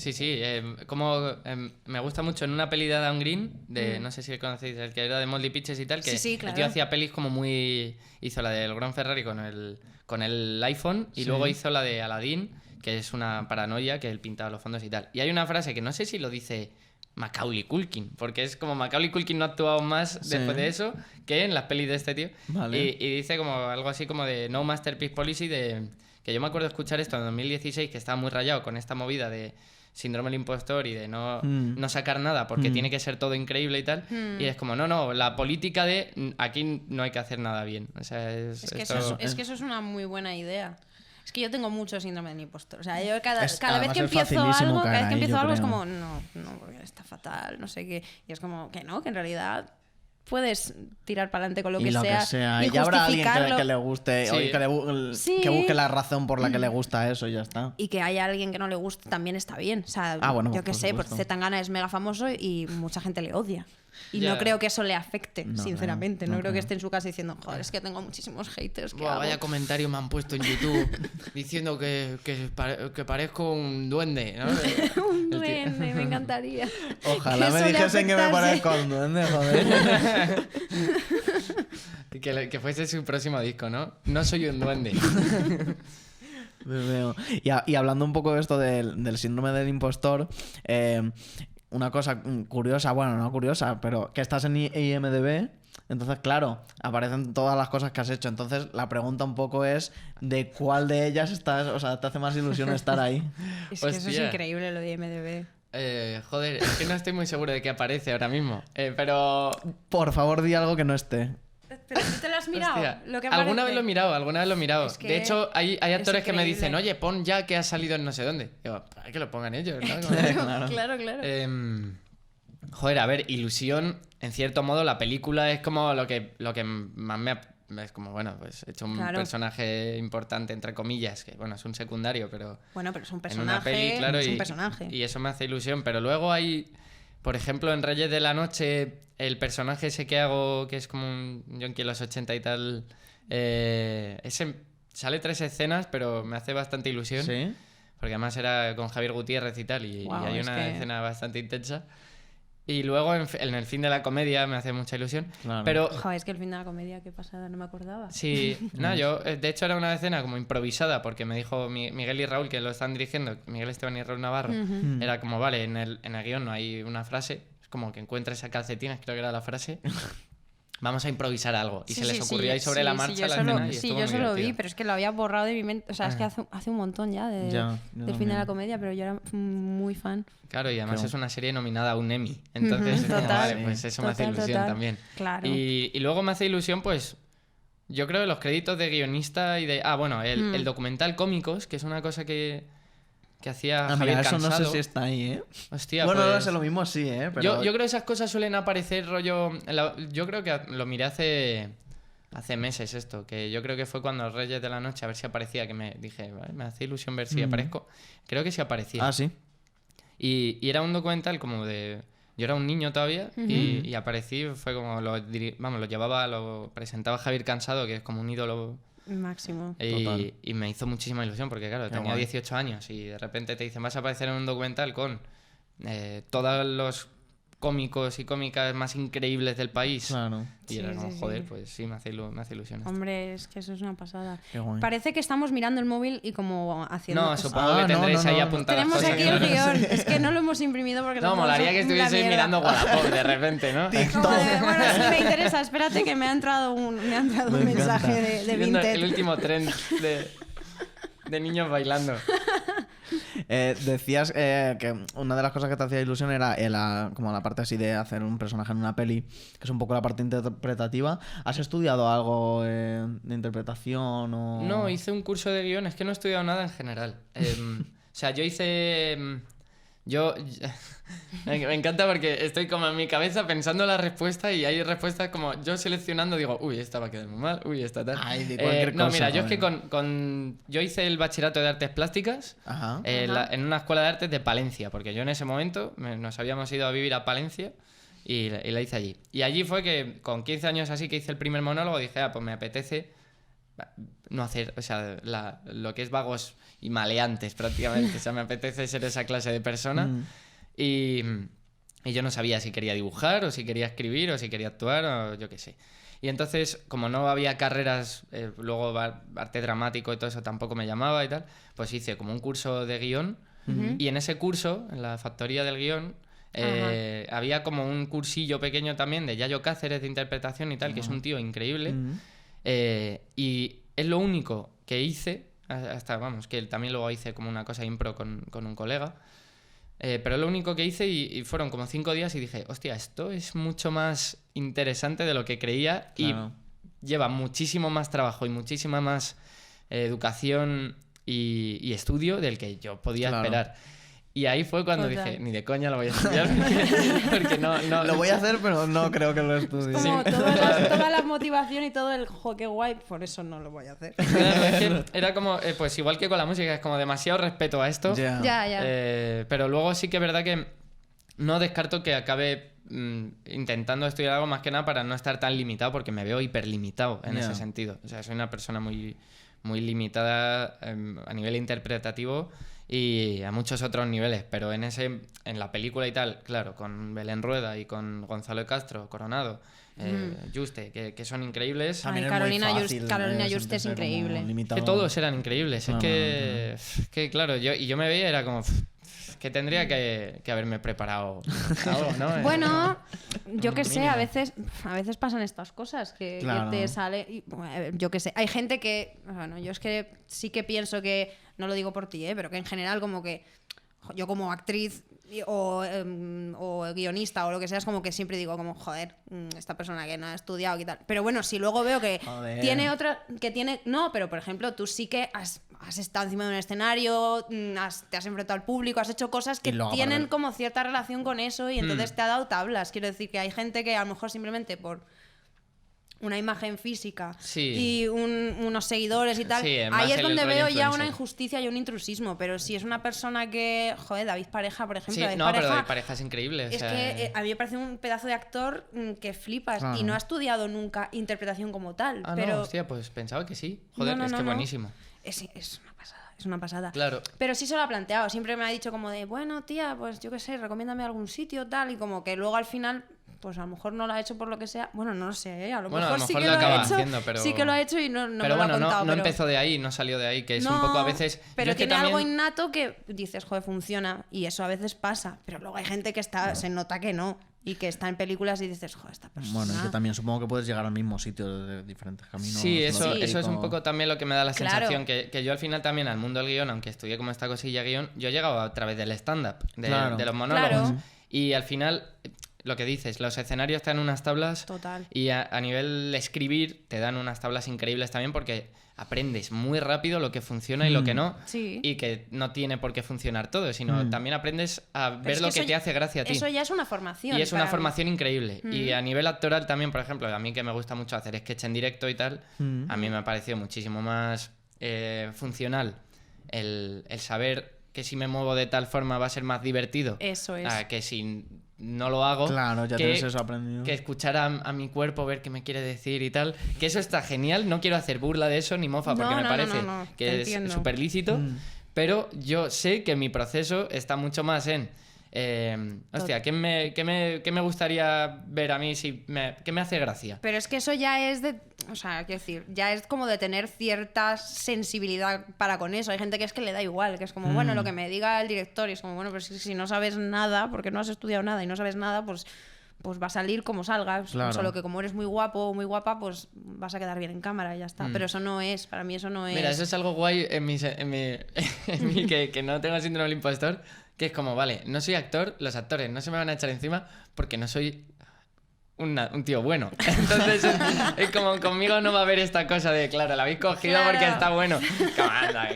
Me gusta mucho en una peli de Adam Green, no sé si le conocéis, el que era de Molly Pitches y tal, que
Sí,
el
claro.
tío hacía pelis como muy... Hizo la del Gran Ferrari con el iPhone y luego hizo la de Aladdin, que es una paranoia, que él pintaba los fondos y tal. Y hay una frase que no sé si lo dice Macaulay Culkin, porque es como Macaulay Culkin no ha actuado más después de eso que en las pelis de este tío.
Vale.
Y dice como algo así como de No Masterpiece Policy, que yo me acuerdo escuchar esto en 2016, que estaba muy rayado con esta movida de síndrome del impostor y de no sacar nada porque tiene que ser todo increíble y tal. Y es como, no, la política de aquí no hay que hacer nada bien. O sea,
Es que,
esto...
eso es una muy buena idea. Es que yo tengo mucho síndrome del impostor. O sea, yo cada vez
además
que
es
empiezo
facilísimo
algo,
caer ahí,
es
yo creo.
como, no, porque está fatal, no sé qué. Y es como que no, que en realidad puedes tirar para adelante con lo
Y
que
lo
sea.
que sea.
Y
Y ya habrá alguien
justificarlo.
que le guste,
Sí.
o
Sí.
que busque la razón por la que le gusta eso y ya está.
Y que haya alguien que no le guste también está bien. O sea,
Ah, bueno,
yo qué
por
sé, pues
supuesto.
Zetangana es mega famoso y mucha gente le odia. Y
Ya.
no creo que eso le afecte,
No
sinceramente.
creo,
No
no
creo que
creo.
esté en su casa diciendo, joder, es que tengo muchísimos haters. ¿Qué
Buah,
hago?".
vaya comentario me han puesto en YouTube diciendo que parezco un duende, ¿no?
Un duende, me encantaría.
Ojalá
Que
me
eso le
dijesen que me
afectase.
parezco a un duende, joder.
Que fuese su próximo disco, ¿no? No soy un duende.
Me veo. Y hablando un poco de esto del síndrome del impostor, una cosa curiosa, bueno, no curiosa, pero que estás en IMDb, entonces, claro, aparecen todas las cosas que has hecho. Entonces, la pregunta un poco es de cuál de ellas estás, o sea, te hace más ilusión estar ahí.
Es que eso es
Hostia.
increíble, lo de IMDb.
Joder, es que no estoy muy seguro de que aparece ahora mismo. Pero.
Por favor, di algo que no esté.
Pero tú te lo has mirado.
Hostia,
Lo que
alguna
aparece.
vez lo he mirado.
Es que
De hecho, hay actores que me
increíble.
dicen, oye, pon ya que has salido en no sé dónde. Digo, hay que lo pongan ellos, ¿no?
Claro.
Claro.
Joder, a ver, ilusión, en cierto modo, la película es como lo que más es como, bueno, pues he hecho un
Claro.
personaje importante, entre comillas, que bueno, es un secundario, pero
Bueno, pero es un
en
personaje.
una peli, claro,
es un
y,
personaje.
y eso me hace ilusión. Pero luego hay, por ejemplo, en Reyes de la Noche, el personaje ese que hago, que es como un yonki en los 80 y tal, ese sale 3 escenas, pero me hace bastante ilusión.
¿Sí?
Porque además era con Javier Gutiérrez y tal, y
Guau,
hay
es
una
que-
escena bastante intensa. Y luego en el fin de la comedia me hace mucha ilusión.
Claro.
Pero
Joder, es que el fin de la comedia, qué pasada, no me acordaba.
sí, no, yo de hecho era una escena como improvisada, porque me dijo Miguel y Raúl, que lo están dirigiendo, Miguel Esteban y Raúl Navarro,
Ujú.
era como, vale, en el guión no hay una frase, es como que encuentres a calcetines, creo que era la frase. Vamos a improvisar algo. Y
Sí,
se les
sí,
ocurrió
sí,
ahí sobre
sí,
la
sí,
marcha
yo
la
solo-
escena y
Sí,
estuvo
yo
muy
solo vi,
divertido.
pero es que lo había borrado de mi mente. O sea, es que hace un montón ya
Ya, yo
del fin de
también.
la comedia, pero yo era muy fan.
Claro, y además
Qué
es una serie nominada a un Emmy. Entonces, es como,
total.
vale, pues eso me hace
Total,
ilusión
total.
también.
Claro.
Y luego me hace ilusión, pues, yo creo que los créditos de guionista y de... Ah, bueno, el documental Cómicos, que es una cosa que hacía
Ah,
Javier
mira, eso
Cansado.
no sé si está ahí, ¿eh?
Hostia,
bueno,
pues...
no sé, lo mismo sí, ¿eh? Pero...
Yo creo que esas cosas suelen aparecer rollo... Yo creo que lo miré hace meses esto, que yo creo que fue cuando Reyes de la Noche, a ver si aparecía, que me dije, vale, me hace ilusión ver si aparezco. Creo que sí aparecía.
Ah, sí.
Y era un documental como de... Yo era un niño todavía y aparecí, fue como lo llevaba, lo presentaba Javier Cansado, que es como un ídolo.
Máximo.
Total.
Y me hizo muchísima ilusión porque, claro,
Qué
tenía
guay.
18 años y de repente te dicen, vas a aparecer en un documental con todos los cómicos y cómicas más increíbles del país.
Claro.
Y
Sí,
era como,
sí,
joder,
sí.
pues sí, me hace ilusión esto.
Hombre, es que eso es una pasada.
Qué guay.
Parece que estamos mirando el móvil y como haciendo...
No,
cosas.
supongo
Ah,
que
no,
tendréis
no,
ahí
no.
apuntadas
Tenemos
cosas.
aquí
que
el
no-
guión. Es que no lo hemos imprimido porque...
No,
nos
molaría que
vamos a la
estuvieseis
mierda.
mirando Wallapop de repente, ¿no?
Como de, bueno, sí me interesa. Espérate que me ha entrado un
Me
mensaje
encanta.
de
Viendo
Vinted.
el último trend de niños bailando.
Decías que una de las cosas que te hacía ilusión era como la parte así de hacer un personaje en una peli, que es un poco la parte interpretativa. ¿Has estudiado algo de interpretación o...?
No, hice un curso de guión, es que no he estudiado nada en general. O sea, yo hice... Me encanta porque estoy como en mi cabeza pensando la respuesta y hay respuestas como yo seleccionando, digo, uy, esta va a quedar muy mal, uy, esta tal.
Ay, de cualquier
no,
cosa,
mira, yo es que
joder.
yo hice el bachillerato de artes plásticas
Ajá.
en una escuela de artes de Palencia, porque yo en ese momento nos habíamos ido a vivir a Palencia y la hice allí. Y allí fue que con 15 años así que hice el primer monólogo, dije, pues me apetece no hacer, o sea, lo que es vagos y maleantes prácticamente. O sea, me apetece ser esa clase de persona. Y yo no sabía si quería dibujar o si quería escribir o si quería actuar o yo qué sé. Y entonces, como no había carreras, luego arte dramático y todo eso tampoco me llamaba y tal, pues hice como un curso de guión. Y en ese curso, en la factoría del guión, había como un cursillo pequeño también de Yayo Cáceres de interpretación y tal, que es un tío increíble. Y es lo único que hice, hasta, vamos, que también luego hice como una cosa impro con un colega, pero es lo único que hice y fueron como 5 días y dije, hostia, esto es mucho más interesante de lo que creía.
Claro.
Y lleva muchísimo más trabajo y muchísima más educación y estudio del que yo podía
Claro.
esperar. Y ahí fue cuando
Total.
dije, ni de coña lo voy a estudiar porque no...
Lo voy a hacer, pero no creo que lo estudie.
Como toda la motivación y todo el jo, qué guay, por eso no lo voy a hacer.
Claro, es que era como, pues igual que con la música, es como demasiado respeto a esto.
Ya.
Ya.
Pero luego sí que es verdad que no descarto que acabe intentando estudiar algo más que nada para no estar tan limitado, porque me veo hiperlimitado en ese sentido. O sea, soy una persona muy, muy limitada a nivel interpretativo y a muchos otros niveles, pero en la película y tal, claro, con Belén Rueda y con Gonzalo de Castro, Coronado, Juste, que son increíbles.
Ay, Carolina Juste es increíble.
Que todos eran increíbles. Es que claro, yo me veía, era como... que tendría que haberme preparado algo, ¿no?
Bueno, yo qué sé, a veces pasan estas cosas que te sale... yo qué sé, hay gente que... Bueno, yo es que sí que pienso que... No lo digo por ti, pero que en general como que... Yo como actriz o guionista o lo que sea, es como que siempre digo como, joder, esta persona que no ha estudiado y tal. Pero bueno, si luego veo que tiene otra... No, pero por ejemplo, tú sí que has estado encima de un escenario, te has enfrentado al público, has hecho cosas que tienen como cierta relación con eso y entonces te ha dado tablas. Quiero decir que hay gente que a lo mejor simplemente por una imagen física y unos seguidores y tal, ahí es donde veo ya una injusticia y un intrusismo. Pero si es una persona que... Joder, David Pareja, por ejemplo.
Pero David Pareja es increíble.
Es que a mí me parece un pedazo de actor que flipas y no ha estudiado nunca interpretación como tal. Pero...
no, hostia, pues pensaba que sí. Joder, es que buenísimo.
Es una pasada, es una pasada.
Claro.
Pero sí se lo ha planteado. Siempre me ha dicho como de, bueno, tía, pues yo qué sé, recomiéndame algún sitio, tal. Y como que luego al final... Pues a lo mejor no lo ha hecho por lo que sea. Bueno, no lo sé, a lo mejor sí que lo ha hecho. Pero... Sí que lo ha hecho y no me lo ha contado.
No empezó de ahí, no salió de ahí, que es un poco a veces...
Pero tiene algo innato que dices, joder, funciona. Y eso a veces pasa. Pero luego hay gente que se nota que no. Y que está en películas y dices, joder, esta persona...
Bueno, y que también supongo que puedes llegar al mismo sitio de diferentes caminos.
Sí, eso es un poco también lo que me da la sensación, que yo al final también al mundo del guión, aunque estudié como esta cosilla guión, yo he llegado a través del stand-up, de los monólogos. Claro. Y al final... Lo que dices, los escenarios te dan unas tablas.
Total.
Y a nivel de escribir te dan unas tablas increíbles también porque aprendes muy rápido lo que funciona y lo que no.
Sí.
Y que no tiene por qué funcionar todo, sino también aprendes a ver lo que te hace gracia a ti.
Eso ya es una formación.
Y es una formación increíble. Y a nivel actoral también, por ejemplo, a mí que me gusta mucho hacer sketch en directo y tal, a mí me ha parecido muchísimo más funcional el saber que si me muevo de tal forma va a ser más divertido.
Eso es.
Que si no lo hago,
claro, ya tienes eso aprendido.
Que escuchar a mi cuerpo, ver qué me quiere decir y tal, que eso está genial. No quiero hacer burla de eso ni mofa porque me parece que es súper lícito, pero yo sé que mi proceso está mucho más en hostia, ¿qué me gustaría ver a mí? ¿Qué me hace gracia?
Pero es que eso ya es de... O sea, quiero decir, ya es como de tener cierta sensibilidad para con eso. Hay gente que es que le da igual, que es como, bueno, lo que me diga el director. Y es como, bueno, pero si no sabes nada, porque no has estudiado nada y no sabes nada, pues va a salir como salga.
Claro.
Solo que como eres muy guapo o muy guapa, pues vas a quedar bien en cámara y ya está. Pero eso no es, para mí eso no es...
Mira, eso es algo guay en mí que no tengo síndrome del impostor, que es como, vale, no soy actor, los actores no se me van a echar encima porque no soy un tío bueno. Entonces es como, conmigo no va a haber esta cosa de, claro, la habéis cogido porque está bueno. Como, anda,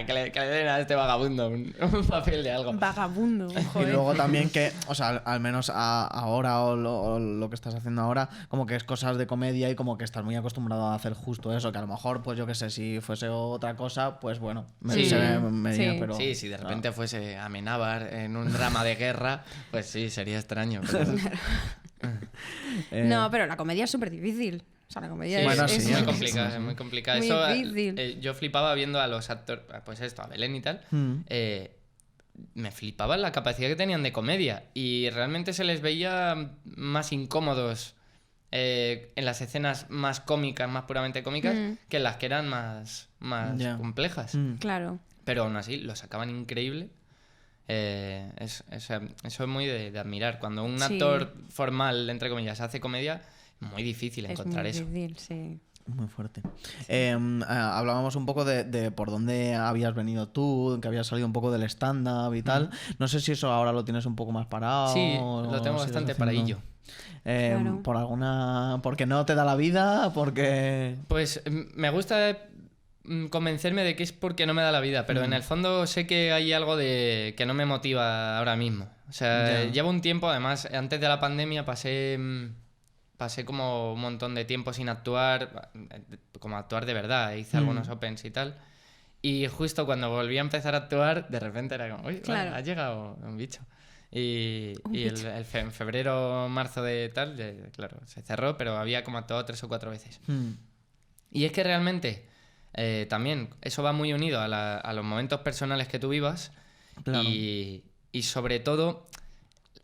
que le den a este vagabundo un papel de algo.
Vagabundo, joder.
Y luego también que, o sea, al menos ahora o lo que estás haciendo ahora, como que es cosas de comedia y como que estás muy acostumbrado a hacer justo eso, que a lo mejor, pues yo qué sé, si fuese otra cosa, pues bueno, pero...
Sí, si de repente fuese Amenábar en un drama de guerra, pues sí, sería extraño. Pero...
No, pero la comedia es súper difícil. O sea, la comedia
es muy complicada, es muy complicada.
Muy
eso,
difícil.
Yo flipaba viendo a los actores, pues esto, a Belén y tal. Me flipaba la capacidad que tenían de comedia y realmente se les veía más incómodos en las escenas más cómicas, más puramente cómicas, que en las que eran más complejas.
Claro.
Pero aún así lo sacaban increíble. Eso es muy de admirar. Cuando un actor formal, entre comillas, hace comedia, es muy difícil encontrar eso.
Es muy difícil, sí.
Muy fuerte. Hablábamos un poco de por dónde habías venido tú, que habías salido un poco del stand-up y tal. No sé si eso ahora lo tienes un poco más parado.
Sí, lo tengo bastante paradillo.
Claro.
¿Porque no te da la vida? Porque...
Pues me gusta convencerme de que es porque no me da la vida, pero en el fondo sé que hay algo de que no me motiva ahora mismo. O sea, llevo un tiempo, además, antes de la pandemia pasé como un montón de tiempo sin actuar, como actuar de verdad. Hice algunos opens y tal. Y justo cuando volví a empezar a actuar, de repente era como, uy,
claro.
ha llegado un bicho. En febrero, marzo de tal, claro, se cerró, pero había como actuado 3 o 4 veces. Y es que realmente también eso va muy unido a los momentos personales que tú vivas. Claro. Y sobre todo,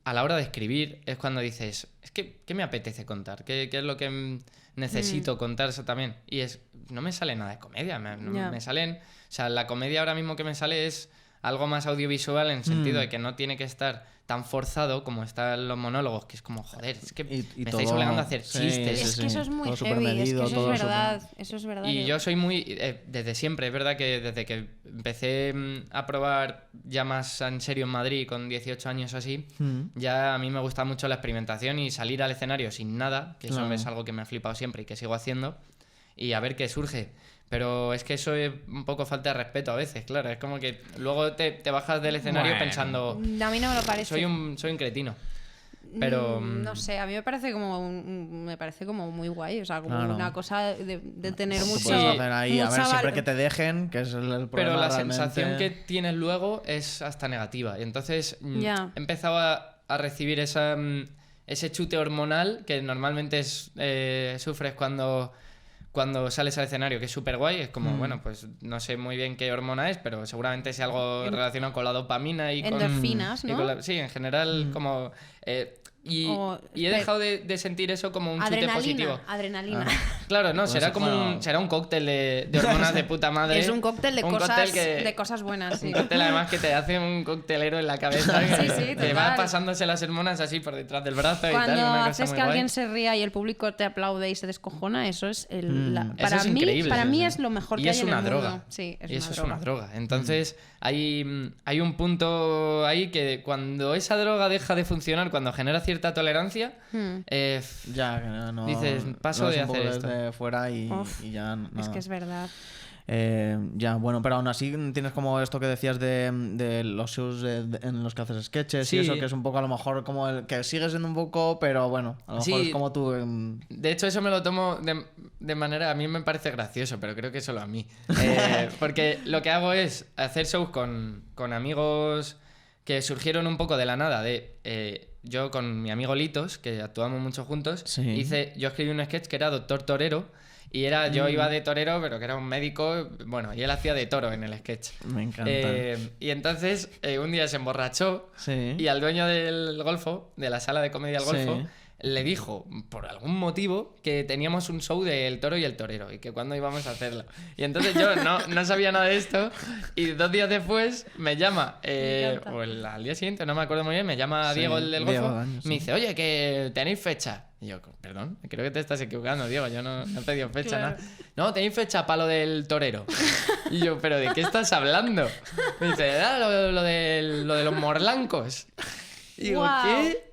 a la hora de escribir, es cuando dices, es que, ¿qué me apetece contar? ¿Qué es lo que necesito contar eso también? Y no me sale nada de comedia, me salen... O sea, la comedia ahora mismo que me sale es algo más audiovisual en el sentido de que no tiene que estar tan forzado como están los monólogos, que es como, joder, es que me estáis obligando a hacer chistes.
Es que eso es muy heavy, es que eso es verdad.
Y yo soy muy, desde siempre, es verdad que desde que empecé a probar ya más en serio en Madrid con 18 años o así, ya a mí me gusta mucho la experimentación y salir al escenario sin nada, que eso es algo que me ha flipado siempre y que sigo haciendo, y a ver qué surge. Pero es que eso es un poco falta de respeto a veces, claro. Es como que luego te bajas del escenario pensando...
A mí no me lo parece.
Soy un cretino. Pero...
No sé, a mí me parece como muy guay. O sea, como una cosa de tener mucho...
Puedes hacer ahí, a ver, siempre que te dejen, que es el problema.
Pero la
realmente...
sensación que tienes luego es hasta negativa. Y entonces he empezado a recibir ese chute hormonal que normalmente sufres cuando sales al escenario, que es súper guay. Es como, bueno, pues no sé muy bien qué hormona es, pero seguramente es algo relacionado con la dopamina y
endorfinas, ¿no?
Sí, en general, como... Y he dejado de sentir eso como un chute positivo.
Adrenalina.
Claro, no, será un cóctel de hormonas de puta madre.
Es un cóctel de cosas buenas, sí.
Un cóctel además que te hace un coctelero en la cabeza que va pasándose las hormonas así por detrás del brazo y tal.
Cuando
una cosa
haces
muy
que
guay.
alguien se ría y el público te aplaude y se descojona, eso es
para
mí es lo mejor que hay en el mundo.
Droga.
Sí,
es una droga. Entonces hay un punto ahí que cuando esa droga deja de funcionar, cuando genera cierta tolerancia,
ya que no
dices, paso de hacer esto
desde fuera y ya
es que es verdad.
Ya, bueno, pero aún así tienes como esto que decías de los shows en los que haces sketches y eso, que es un poco a lo mejor como el que sigue siendo un poco, pero bueno, a lo mejor es como tú.
De hecho, eso me lo tomo de manera, a mí me parece gracioso, pero creo que solo a mí. Porque lo que hago es hacer shows con amigos que surgieron un poco de la nada. Yo con mi amigo Litos, que actuamos mucho juntos, yo escribí un sketch que era Doctor Torero. Y yo iba de torero, pero que era un médico, bueno, y él hacía de toro en el sketch.
Me encanta.
Y entonces un día se emborrachó y al dueño del Golfo, de la sala de comedia del Golfo, le dijo, por algún motivo, que teníamos un show del toro y el torero y que cuándo íbamos a hacerlo. Y entonces yo no sabía nada de esto y 2 días después me llama, o al día siguiente, no me acuerdo muy bien, me llama Diego, el del Golfo, me dice, oye, que tenéis fecha. Y yo, perdón, creo que te estás equivocando, Diego, yo no he pedido fecha, nada. No, tenéis fecha para lo del torero. Y yo, ¿pero de qué estás hablando? Me dice, lo de los morlancos. Y digo, ¿qué?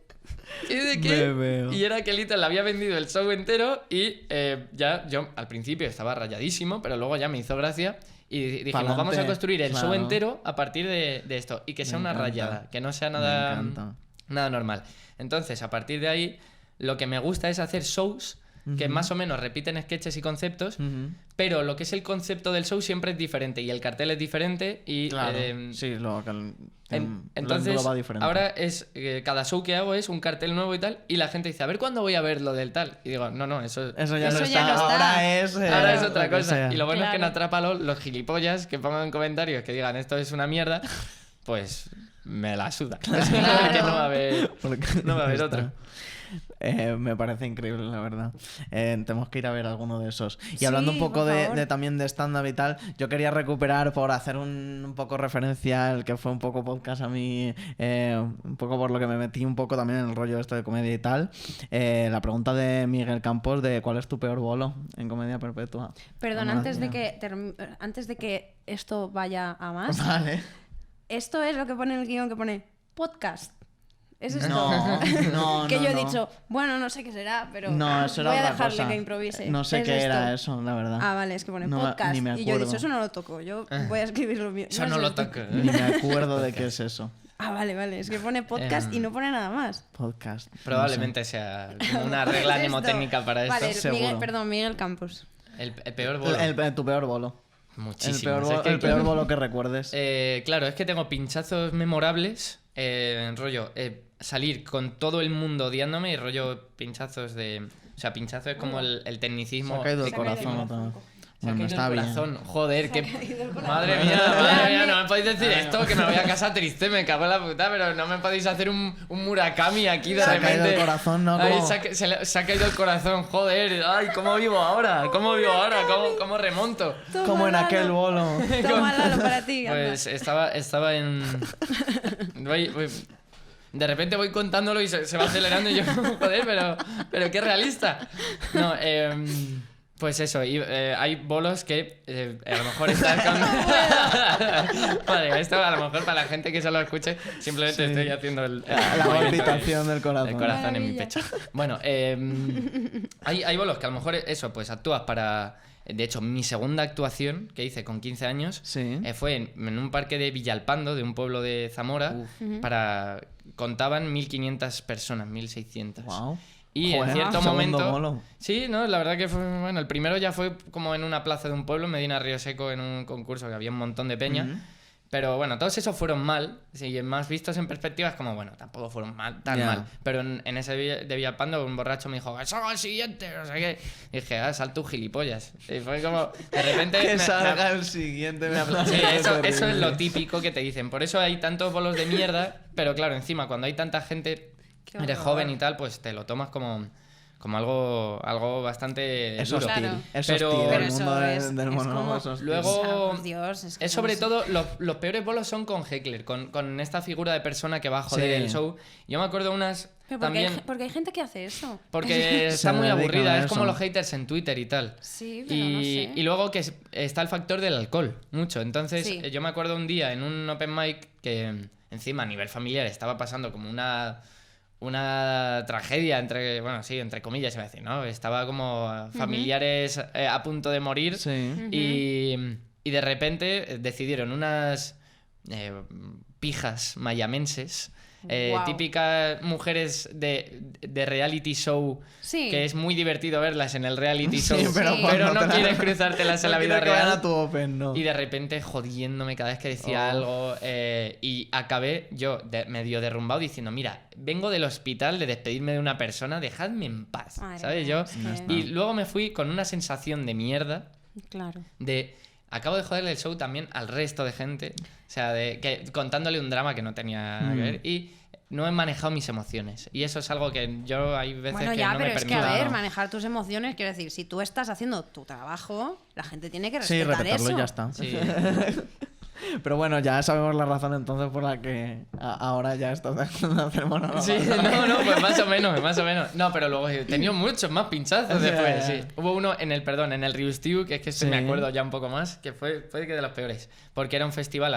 ¿De qué? Y era que Lito le había vendido el show entero y ya yo al principio estaba rayadísimo, pero luego ya me hizo gracia y dijimos, vamos a construir el show entero a partir de esto y que sea una rayada, que no sea nada normal. Entonces, a partir de ahí, lo que me gusta es hacer shows que más o menos repiten sketches y conceptos, pero lo que es el concepto del show siempre es diferente y el cartel es diferente y...
Claro,
entonces, ahora es cada show que hago es un cartel nuevo y tal, y la gente dice, a ver cuándo voy a ver lo del tal. Y digo, no, eso
ya no está. Ahora
es otra cosa. Y lo bueno es que en Atrápalo, los gilipollas que pongan comentarios que digan esto es una mierda, pues me la suda. Porque no va a haber otro.
Me parece increíble, la verdad. Tenemos que ir a ver alguno de esos. Y hablando un poco también de stand-up y tal, yo quería recuperar, por hacer un poco referencial, que fue un poco podcast a mí, un poco por lo que me metí un poco también en el rollo esto de comedia y tal, la pregunta de Miguel Campos de ¿cuál es tu peor bolo en Comedia Perpetua?
Perdón, antes de que esto vaya a más,
vale.
Esto es lo que pone en el guión, que pone podcast. ¿Es esto?
No,
que yo he dicho, bueno, no sé qué será, pero
eso era
voy a
otra
dejarle
cosa.
que improvise.
No sé qué era eso, la verdad.
Ah, vale, es que pone podcast.
Ni me acuerdo.
Y yo he dicho, eso no lo toco, yo voy a escribir lo mío.
Eso no lo toco.
Ni me acuerdo de qué es eso.
Ah, vale, es que pone podcast y no pone nada más.
Podcast.
Probablemente sea como una regla mnemotécnica para esto.
Vale, Miguel Campos.
El peor bolo.
Tu peor bolo.
Muchísimo.
El peor bolo que recuerdes.
Claro, es que tengo pinchazos memorables rollo, salir con todo el mundo odiándome y rollo pinchazos de... O sea, pinchazo es como el tecnicismo.
Se ha caído el
tecnicismo.
corazón otra vez.
Se ha
Bueno,
caído
está
el
bien.
corazón. Joder, que...
corazón.
Madre mía, no me podéis decir esto, que me voy a casa triste, me cago en la puta, pero no me podéis hacer un Murakami aquí de
Se ha
repente.
caído el corazón, ¿no?
Ay,
Como-
se ha caído el corazón, joder. Ay, ¿cómo vivo ahora? ¿Cómo remonto?
Como en aquel bolo.
Toma, Lalo, para ti. anda.
Pues estaba en... De repente voy contándolo y se va acelerando y yo, joder, pero qué realista. No, pues eso, y, hay bolos que a lo mejor están con... Vale, esto a lo mejor para la gente que solo escuche, simplemente
Sí.
estoy haciendo el
La
movimiento
palpitación del corazón.
el corazón en mi
Maravilla.
pecho. Bueno, hay bolos que a lo mejor eso, pues actúas para... De hecho, mi segunda actuación que hice con 15 años
Sí.
fue en un parque de Villalpando, de un pueblo de Zamora, contaban 1.500 personas, 1.600.
Wow.
Y
Joder,
en cierto
segundo
momento...
bolo.
Sí, no, la verdad que fue... Bueno, el primero ya fue como en una plaza de un pueblo, en Medina Río Seco, en un concurso que había un montón de peña.
Ujú.
Pero bueno, todos esos fueron mal. Sí, más vistos en perspectiva es como, bueno, tampoco fueron tan
Ya.
mal. Pero en ese de Villalpando un borracho me dijo, ¡que salga el siguiente! No sé qué. Y dije, sal tú, gilipollas. Y fue como, de repente...
Que
me-
salga el siguiente.
Sí, eso es lo típico que te dicen. Por eso hay tantos bolos de mierda, pero claro, encima, cuando hay tanta gente,
Qué
eres
horror.
joven y tal, pues te lo tomas como algo bastante
Es
duro.
hostil.
Claro.
Es
Pero-
hostil.
pero
El
eso
mundo
es
del
como-
monólogo es hostil.
Luego-
O sea, por Dios, es que
Es sobre
somos-
todo, los peores bolos son con heckler, con esta figura de persona que va a joder
Sí.
el show. Yo me acuerdo unas
Pero porque,
también...
porque hay gente que hace eso.
Porque está muy
dedican
aburrida,
a
es como
eso.
los haters en Twitter y tal.
Sí, pero no sé.
Y luego que está el factor del alcohol, mucho. Entonces,
Sí.
yo me acuerdo un día en un open mic que encima a nivel familiar estaba pasando como una tragedia entre comillas, iba a decir, ¿no? Estaba como familiares a punto de morir
Sí.
y de repente decidieron unas pijas mayamenses,
Guau.
típicas mujeres de reality show,
Sí.
que es muy divertido verlas en el reality
Sí,
show,
pero
Sí.
pero no
cuando te la-
quieres cruzártelas en la
No
vida
quiero que vayan
real.
a tu open, no.
Y de repente jodiéndome cada vez que decía
Oh.
algo. Y acabé yo medio derrumbado diciendo, mira, vengo del hospital de despedirme de una persona, dejadme en paz.
Madre
¿Sabes?
mía,
Yo.
es que-
Ya está.
Y luego me fui con una sensación de mierda
Claro.
de... Acabo de joderle el show también al resto de gente. O sea, contándole un drama que no tenía que ver. Y no he manejado mis emociones. Y eso es algo que yo hay veces
Bueno,
que
ya,
no
pero
me
es que,
permito.
a ver,
Claro.
manejar tus emociones, quiero decir, si tú estás haciendo tu trabajo, la gente tiene que
Sí,
respetar
respetarlo
eso.
y ya está.
Sí.
Pero bueno, ya sabemos la razón entonces por la que ahora ya estás dejando de hacer monólogos.
Sí, no, pues más o menos. No, pero luego he tenido muchos más pinchazos
Sí.
después, sí. Hubo uno en el Riustiu, que es que este
Sí.
me acuerdo ya un poco más, que fue que de los peores. Porque era un festival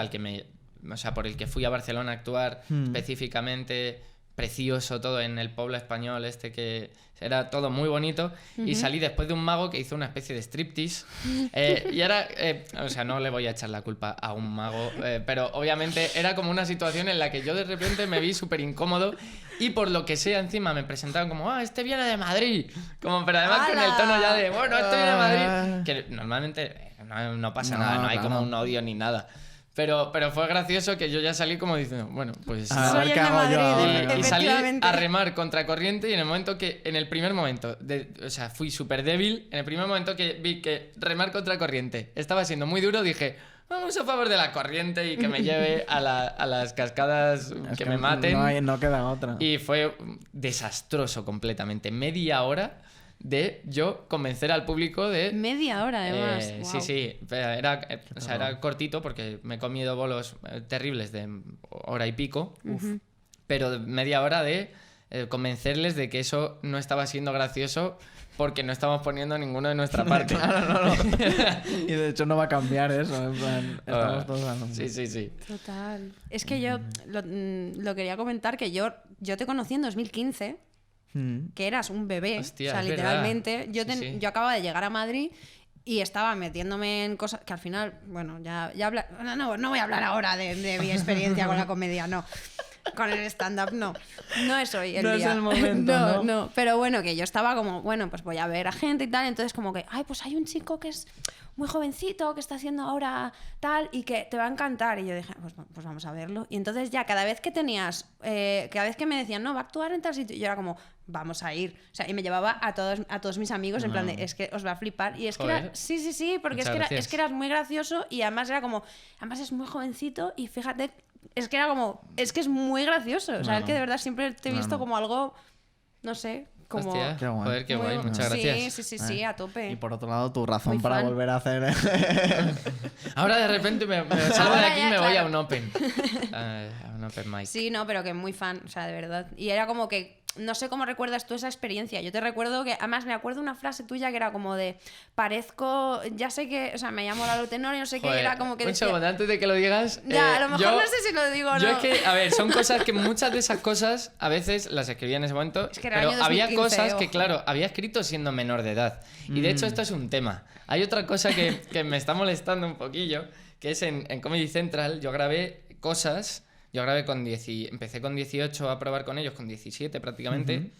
por el que fui a Barcelona a actuar específicamente, precioso todo en el pueblo español que era todo muy bonito, y salí después de un mago que hizo una especie de striptease, y ahora, o sea, no le voy a echar la culpa a un mago, pero obviamente era como una situación en la que yo de repente me vi súper incómodo, y por lo que sea encima me presentaban como, este viene de Madrid, pero además con el
¡Hala!
tono ya de, bueno, este viene de Madrid, que normalmente no pasa
No,
nada, no hay
claro.
como un odio ni nada. Pero fue gracioso que yo ya salí como diciendo, bueno, pues...
A
Soy
ver
el
qué
de
hago yo
Madrid,
ahora.
Y salí
efectivamente.
a remar contra corriente, y en el primer momento, o sea, fui súper débil, en el primer momento que vi que remar contra corriente estaba siendo muy duro, dije, vamos a favor de la corriente y que me lleve a las cascadas
Es
que me maten.
No queda otra.
Y fue desastroso completamente. Media hora de yo convencer al público de...
Media hora, además.
Sí,
Guau.
sí. Era cortito porque me he comido bolos terribles de hora y pico. Pero de media hora de convencerles de que eso no estaba siendo gracioso porque no estamos poniendo ninguno de nuestra parte.
Claro, no. Y de hecho no va a cambiar eso. En plan, estamos todos a lo mismo.
Sí.
Total. Es que yo lo quería comentar, que yo te conocí en 2015, que eras un bebé.
Hostia,
o sea,
es
literalmente.
verdad. Sí.
Yo acababa de llegar a Madrid y estaba metiéndome en cosas que al final, bueno, no voy a hablar ahora de mi experiencia con la comedia, no. con el stand-up no. No es hoy el
No es
día.
el momento, ¿no?
Pero bueno, que yo estaba como, bueno, pues voy a ver a gente y tal. Entonces como que, ay, pues hay un chico que es muy jovencito, que está haciendo ahora tal y que te va a encantar. Y yo dije, pues vamos a verlo. Y entonces ya cada vez que tenías, cada vez que me decían, no, va a actuar en tal sitio, yo era como, vamos a ir. O sea, y me llevaba a todos mis amigos en plan de, es que os va a flipar. Y es que
Joder.
era, sí, porque es que eras muy gracioso y además era como, además es muy jovencito y fíjate, es que era como, es que es muy gracioso. O sea, es que de verdad siempre te he visto como algo, no sé, como...
Hostia,
Qué guay.
joder, qué guay, muchas gracias.
Sí, a tope.
Y por otro lado, tu razón
Muy
para
fan.
volver a hacer...
Ahora de repente me salgo de
Ahora
aquí y
ya,
me voy a
claro.
un open. A un open mic.
Sí, no, pero que muy fan, o sea, de verdad. Y era como que, no sé cómo recuerdas tú esa experiencia. Yo te recuerdo que, además me acuerdo una frase tuya que era como de, parezco, ya sé que, o sea, me llamo Lalo Tenor y no sé qué,
Joder,
era como que
un
decía...
segundo, antes de que lo digas.
Ya, a lo mejor
yo-
no sé si lo digo o no.
Yo es que, a ver, son cosas que muchas de esas cosas a veces las escribía en ese momento,
Es que era
pero
año
había
2015,
cosas que,
ojo.
claro, había escrito siendo menor de edad. Y de hecho esto es un tema. Hay otra cosa que me está molestando un poquillo, que es en Comedy Central, yo grabé cosas, empecé con 18 a probar con ellos, con 17 prácticamente,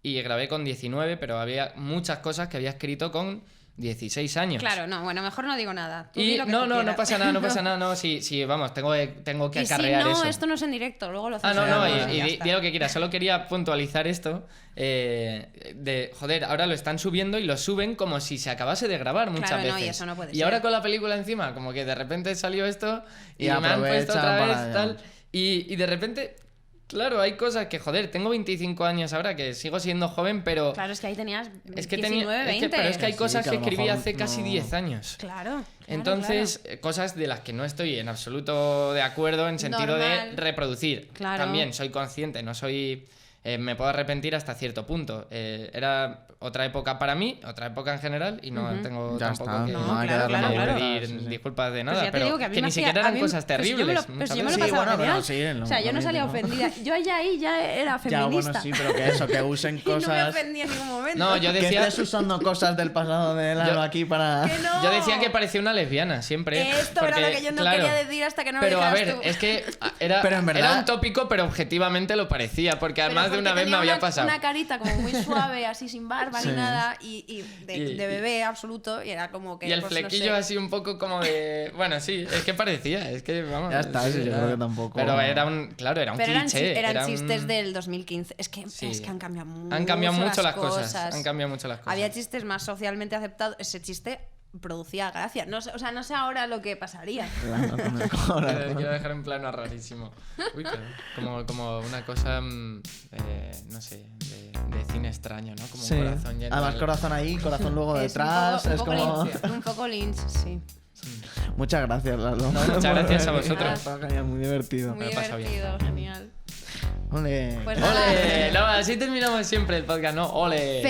y grabé con 19, pero había muchas cosas que había escrito con 16 años.
Claro, no, bueno, mejor no digo nada. Tú di
Y
lo que
no
tú quieras.
pasa nada, no pasa nada, no, sí, vamos, tengo que
Y si
acarrear
no,
eso.
esto no es en directo, luego lo
Ah, no,
censuramos
no,
y ya
y
está.
di lo que quieras. Solo quería puntualizar esto. Joder, ahora lo están subiendo y lo suben como si se acabase de grabar muchas
Claro, no,
veces.
y eso no puede
Y
ser.
ahora con la película encima, como que de repente salió esto y,
Y
me han puesto
aprovechan
otra vez
para-
tal. Y de repente, claro, hay cosas que, joder, tengo 25 años ahora, que sigo siendo joven, pero...
Claro, es que ahí tenías 19,
Es que
20.
pero es que hay
Sí,
cosas
que a
que
lo
escribí
mejor
hace casi
no-
10 años.
Claro.
Entonces, cosas de las que no estoy en absoluto de acuerdo en sentido
Normal.
de reproducir.
Claro.
También soy consciente, no soy... me puedo arrepentir hasta cierto punto. Era otra época para mí, otra época en general, y no tengo
Ya
tampoco
está,
que,
no hay que
claro,
darle
claro,
más
claro.
pedir
vueltas, sí, sí.
disculpas de
Pues
nada,
ya te
pero
digo que a mí
que
me
ni
hacía-
siquiera
a
eran
mí-
cosas
pues yo me lo-
terribles.
pues
muchas
yo me lo
veces.
Sí,
pasaba
bueno,
genial.
pero sí, en
O sea, yo no
un
salía
momento.
ofendida. Yo ahí ya era
Ya,
feminista.
bueno, sí, pero que eso, que usen
Y no me
cosas...
ofendía en ningún momento.
No, yo
Que
decía...
estés usando cosas del pasado de Lalo
Yo-
aquí para...
Que no.
Yo decía que parecía una lesbiana siempre.
Esto era
porque,
lo que yo no
claro,
quería decir hasta que no
pero
lo
a
dijeras
ver,
tú.
es que era,
Pero en verdad-
era un tópico, pero objetivamente lo parecía, porque
Pero
además de
porque
una vez me
tenía
había pasado.
una carita como muy suave, así sin barba
Sí.
ni nada, y
Y-
de bebé absoluto, y era como que...
Y el
pues, no
flequillo
sé.
así un poco como de... Bueno, sí, es que parecía, es que vamos...
Ya está, sí, yo creo que tampoco-
Pero era un... Claro, era un
Pero
cliché.
eran
era un-
chistes del 2015. Es que
Sí.
han cambiado mucho.
Han cambiado mucho las cosas. Han cambiado mucho las cosas.
Había chistes más socialmente aceptados. Ese chiste producía gracia. No sé, o sea, no sé ahora lo que pasaría.
Lalo con el corazón.
Quiero dejar un plano rarísimo. Uy, como una cosa, no sé, de cine extraño, ¿no? Como
Sí.
un corazón lleno
Además,
de-
corazón ahí, corazón luego detrás.
un
Es
poco
como.
Lynch, un poco Lynch, sí.
Muchas gracias, Lalo.
No, muchas gracias a vosotros.
Está genial, muy divertido.
Muy
Me lo he pasado bien.
divertido, genial.
Ole.
Pues nada.
¡Ole! No, así terminamos siempre el podcast, ¿no? ¡Ole!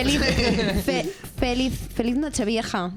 Feliz Nochevieja.